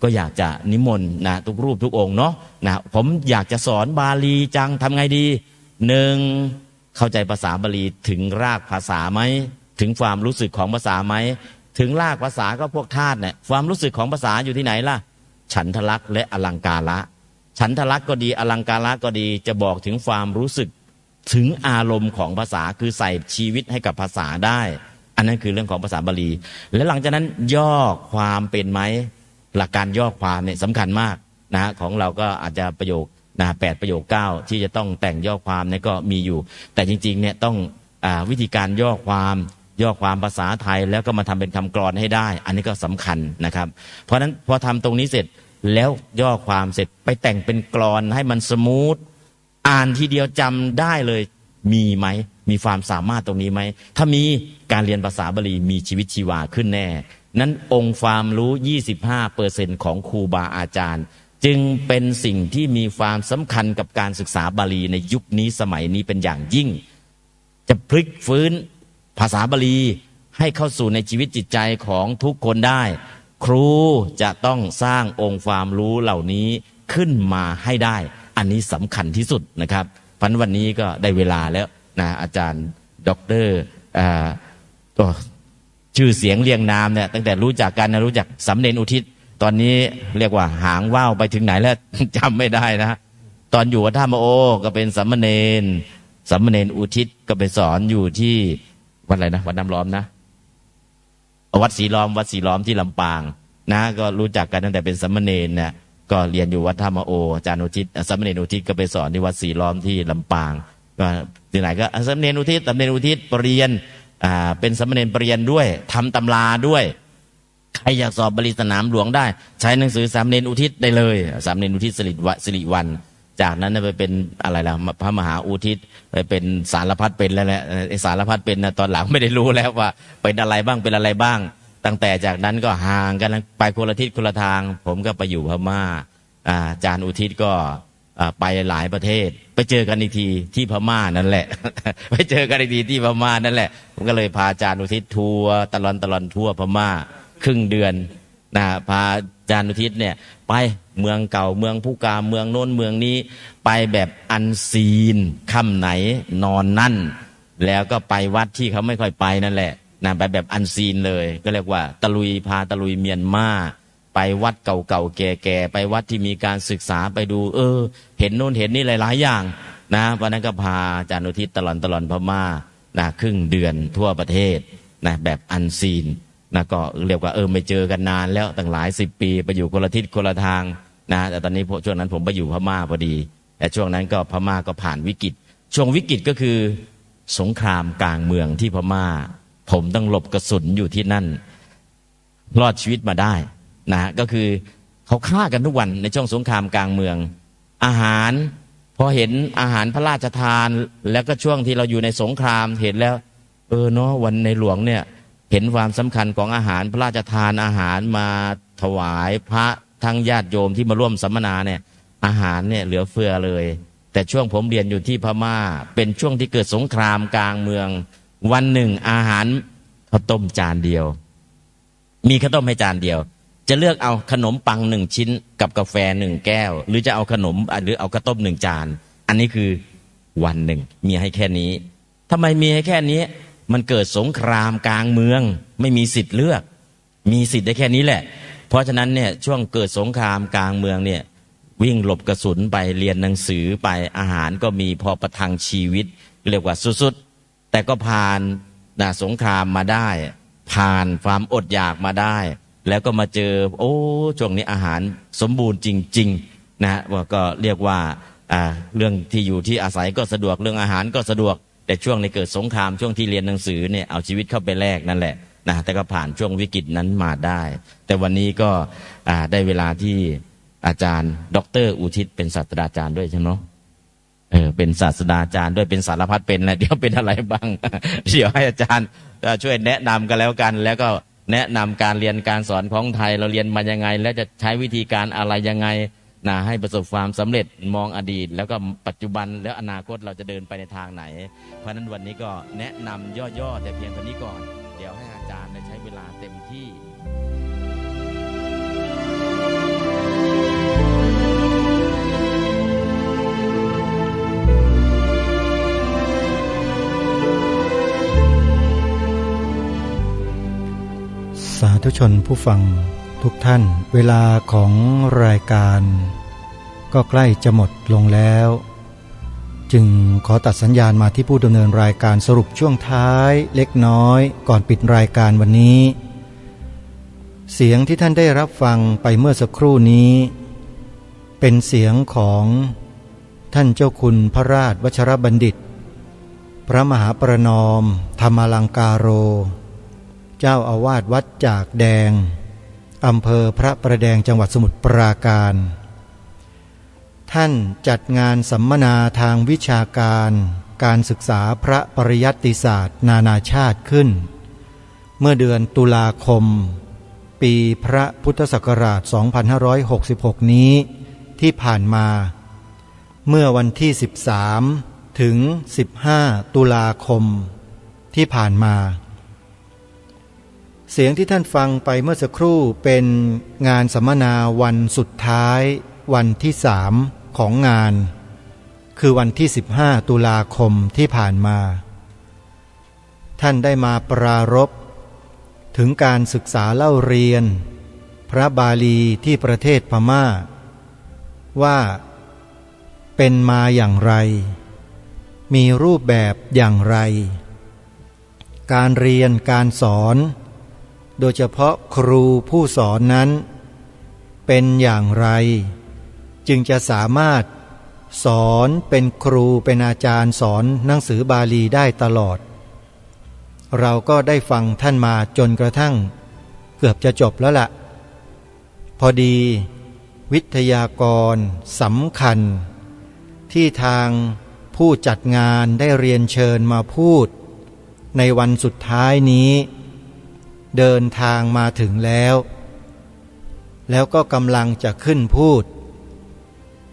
ก็อยากจะนิมนต์นะทุกรูปทุกองค์เนาะนะผมอยากจะสอนบาลีจังทำไงดี1เข้าใจภาษาบาลีถึงรากภาษาไหมถึงความรู้สึกของภาษาไหมถึงรากภาษาก็พวกธาตุเนี่ยความรู้สึกของภาษาอยู่ที่ไหนล่ะฉันทลักษณ์และอลังการะฉันทลักษณ์ก็ดีอลังการะก็ดีจะบอกถึงความรู้สึกถึงอารมณ์ของภาษาคือใส่ชีวิตให้กับภาษาได้อันนั้นคือเรื่องของภาษาบาลีและหลังจากนั้นย่อความเป็นไหมหลักการย่อความเนี่ยสำคัญมากนะของเราก็อาจจะประโยคนะ8 ประโยค 9ที่จะต้องแต่งย่อความเนี่ยก็มีอยู่แต่จริงๆเนี่ยต้องวิธีการย่อความภาษาไทยแล้วก็มาทำเป็นคำกลอนให้ได้อันนี้ก็สำคัญนะครับเพราะฉะนั้นพอทำตรงนี้เสร็จแล้วย่อความเสร็จไปแต่งเป็นกลอนให้มันสมูทอ่านทีเดียวจำได้เลยมีไหมมีความสามารถตรงนี้ไหมถ้ามีการเรียนภาษาบาลีมีชีวิตชีวาขึ้นแน่นั้นองค์ความรู้ 25% ของครูบาอาจารย์จึงเป็นสิ่งที่มีความสำคัญกับการศึกษาบาลีในยุคนี้สมัยนี้เป็นอย่างยิ่งจะพลิกฟื้นภาษาบาลีให้เข้าสู่ในชีวิตจิตใจของทุกคนได้ครูจะต้องสร้างองค์ความรู้เหล่านี้ขึ้นมาให้ได้อันนี้สำคัญที่สุดนะครับพันวันนี้ก็ได้เวลาแล้วนะอาจารย์ด็อกเตอร์ก็ชื่อเสียงเรียงนามเนี่ยตั้งแต่รู้จักกันนะรู้จักสำเนรอุทิศตอนนี้เรียกว่าหางว่าวไปถึงไหนแล้ว จำไม่ได้นะตอนอยู่วัดท่ามะโอก็เป็นสามเณรอุทิศก็ไปสอนอยู่ที่วัดอะไรนะวัดน้ำล้อมนะวัดศรีล้อมที่ลำปางนะก็รู้จักกันตั้งแต่เป็นสามเณรเนี่ยก็เรียนอยู่วัดท่ามะโออาจารย์อุทิศสามเณรอุทิศก็ไปสอนที่วัดศรีล้อมที่ลำปางก็ที่ไหนก็สามเณรอุทิศปรริญญาเป็นสามเณรปรริญญาด้วยทำตำราด้วยใครอยากสอบบาลีสนามหลวงได้ใช้หนังสือสามเณรอุทิศได้เลยสามเณรอุทิศสิริวัลจากนั้นไปเป็นอะไรล่ะพระมหาอุทิศไปเป็นสารพัดเป็นแล้วแหละสารพัดเป็นนะตอนหลังไม่ได้รู้แล้วว่าเป็นอะไรบ้างตั้งแต่จากนั้นก็ห่างกันไปคนละทิศคนละทางผมก็ไปอยู่พม่าอาจารย์อุทิศก็ไปหลายประเทศไปเจอกันอีกทีที่พม่านั่นแหละ ไปเจอกันอีกทีที่พม่านั่นแหละผมก็เลยพาอาจารย์อุทิศทัวร์ตลอดทั่วพม่าครึ่งเดือนนะพาอาจารย์อุทิศเนี่ยไปเมืองเก่าเมืองผู้กามเมืองโน้นเมืองนี้ไปแบบอันซีนค่ำไหนนอนนั่นแล้วก็ไปวัดที่เขาไม่ค่อยไปนั่นแหละนะไปแบบอันซีนเลยก็เรียกว่าตะลุยเมียนมาไปวัดเก่าๆแก่ๆไปวัดที่มีการศึกษาไปดูเห็นโน่นเห็นนี่หลายๆอย่างนะวันนั้นก็พาอาจารย์อุทิศตลอดพม่านะครึ่งเดือนทั่วประเทศนะแบบอันซีนนะก็เรียกว่าไม่เจอกันนานแล้วตั้งหลาย10 ปีไปอยู่คนละทิศคนละทางนะแต่ตอนนี้ช่วงนั้นผมไปอยู่พม่าพอดีแต่ช่วงนั้นก็พม่าก็ผ่านวิกฤตช่วงวิกฤตก็คือสงครามกลางเมืองที่พม่าผมต้องหลบกระสุนอยู่ที่นั่นรอดชีวิตมาได้นะก็คือเขาฆ่ากันทุกวันในช่วงสงครามกลางเมืองอาหารพอเห็นอาหารพระราชทานแล้วก็ช่วงที่เราอยู่ในสงครามเห็นแล้วเนาะวันในหลวงเนี่ย เห็นความสำคัญของอาหารพระราชทานอาหารมาถวายพระทั้งญาติโยมที่มาร่วมสัมมนาเนี่ยอาหารเนี่ยเหลือเฟือเลยแต่ช่วงผมเรียนอยู่ที่พม่าเป็นช่วงที่เกิดสงครามกลางเมืองวันหนึ่งอาหารข้าวต้มจานเดียวมีข้าวต้มให้จานเดียวจะเลือกเอาขนมปัง1 ชิ้นกับกาแฟ1 แก้วหรือจะเอาขนมหรือเอาข้าวต้ม1 จานอันนี้คือวันหนึ่งมีให้แค่นี้ทำไมมีให้แค่นี้มันเกิดสงครามกลางเมืองไม่มีสิทธิ์เลือกมีสิทธิ์ได้แค่นี้แหละเพราะฉะนั้นเนี่ยช่วงเกิดสงครามกลางเมืองเนี่ยวิ่งหลบกระสุนไปเรียนหนังสือไปอาหารก็มีพอประทังชีวิตเรียกว่าสุดๆแต่ก็ผ่านสงครามมาได้ผ่านความอดอยากมาได้แล้วก็มาเจอโอ้ช่วงนี้อาหารสมบูรณ์จริงๆนะว่าก็เรียกว่าเรื่องที่อยู่ที่อาศัยก็สะดวกเรื่องอาหารก็สะดวกแต่ช่วงในเกิดสงครามช่วงที่เรียนหนังสือเนี่ยเอาชีวิตเข้าไปแลกนั่นแหละนะแต่ก็ผ่านช่วงวิกฤตนั้นมาได้แต่วันนี้ก็ได้เวลาที่อาจารย์ดร.อุทิศเป็นศาสตราจารย์ด้วยใช่ไหมเป็นศาสตราจารย์ด้วยเป็นสารพัดเป็นนะเดี๋ยวเป็นอะไรบ้าง เดี๋ยวให้อาจารย์ช่วยแนะนำกันแล้วกันแล้วก็แนะนำการเรียนการสอนของไทยเราเรียนมายังไงและจะใช้วิธีการอะไรยังไงนะให้ประสบความสำเร็จมองอดีตแล้วก็ปัจจุบันแล้วอนาคตเราจะเดินไปในทางไหนเพราะนั้นวันนี้ก็แนะนำย่อๆแต่เพียงเท่านี้ก่อนเดี๋ยวให้อาจารย์ได้ใช้เวลาเต็มที่สาธุชนผู้ฟังทุกท่านเวลาของรายการก็ใกล้จะหมดลงแล้วจึงขอตัดสัญญาณมาที่ผู้ดำเนินรายการสรุปช่วงท้ายเล็กน้อยก่อนปิดรายการวันนี้เสียงที่ท่านได้รับฟังไปเมื่อสักครู่นี้เป็นเสียงของท่านเจ้าคุณพระราชวชรบัณฑิตพระมหาประนอมธรรมลังกาโรเจ้าอาวาสวัดจากแดงอำเภอพระประแดงจังหวัดสมุทรปราการท่านจัดงานสัมมนาทางวิชาการการศึกษาพระปริยัติศาสตร์นานาชาติขึ้นเมื่อเดือนตุลาคมปีพระพุทธศักราช 2566 นี้ที่ผ่านมาเมื่อวันที่ 13 ถึง 15 ตุลาคมที่ผ่านมาเสียงที่ท่านฟังไปเมื่อสักครู่เป็นงานสัมมนาวันสุดท้ายวันที่3ของงานคือวันที่15ตุลาคมที่ผ่านมาท่านได้มาปรารภถึงการศึกษาเล่าเรียนพระบาลีที่ประเทศพม่าว่าเป็นมาอย่างไรมีรูปแบบอย่างไรการเรียนการสอนโดยเฉพาะครูผู้สอนนั้นเป็นอย่างไรจึงจะสามารถสอนเป็นครูเป็นอาจารย์สอนหนังสือบาลีได้ตลอดเราก็ได้ฟังท่านมาจนกระทั่งเกือบจะจบแล้วล่ะพอดีวิทยากรสำคัญที่ทางผู้จัดงานได้เรียนเชิญมาพูดในวันสุดท้ายนี้เดินทางมาถึงแล้วก็กำลังจะขึ้นพูด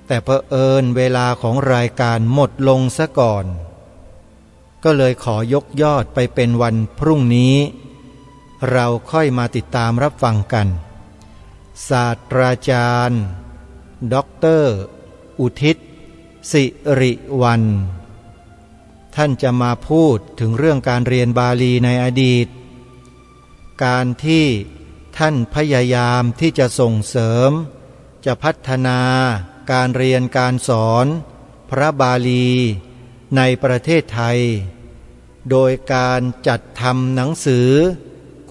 แต่เผอิญเวลาของรายการหมดลงซะก่อนก็เลยขอยกยอดไปเป็นวันพรุ่งนี้เราค่อยมาติดตามรับฟังกันศาสตราจารย์ด็อกเตอร์อุทิศสิริวัลย์ท่านจะมาพูดถึงเรื่องการเรียนบาลีในอดีตการที่ท่านพยายามที่จะส่งเสริมจะพัฒนาการเรียนการสอนพระบาลีในประเทศไทยโดยการจัดทำหนังสือ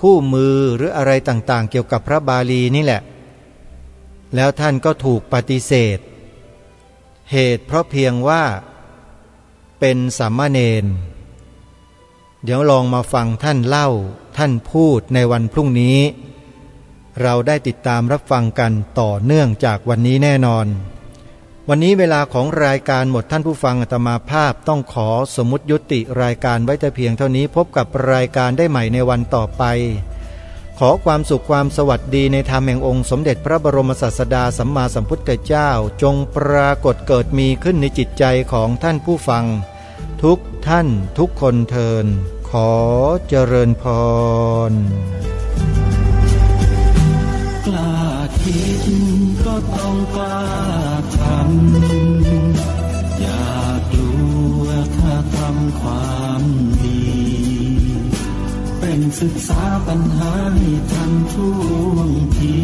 คู่มือหรืออะไรต่างๆเกี่ยวกับพระบาลีนี่แหละแล้วท่านก็ถูกปฏิเสธเหตุเพราะเพียงว่าเป็นสามเณรเดี๋ยวลองมาฟังท่านเล่าท่านพูดในวันพรุ่งนี้เราได้ติดตามรับฟังกันต่อเนื่องจากวันนี้แน่นอน วันนี้เวลาของรายการหมดท่านผู้ฟังอาตมาภาพต้องขอสมมุติยุติรายการไว้แต่เพียงเท่านี้พบกับรายการได้ใหม่ในวันต่อไปขอความสุขความสวัสดีในธรรมแห่งองค์สมเด็จพระบรมศาสดาสัมมาสัมพุทธเจ้าจงปรากฏเกิดมีขึ้นในจิตใจของท่านผู้ฟังทุกท่านทุกคนเทินขอเจริญพรกล้าคิดก็ต้องกล้าทำอย่ากลัวถ้าทำความดีเป็นศึกษาปัญหาให้ทันท่วงที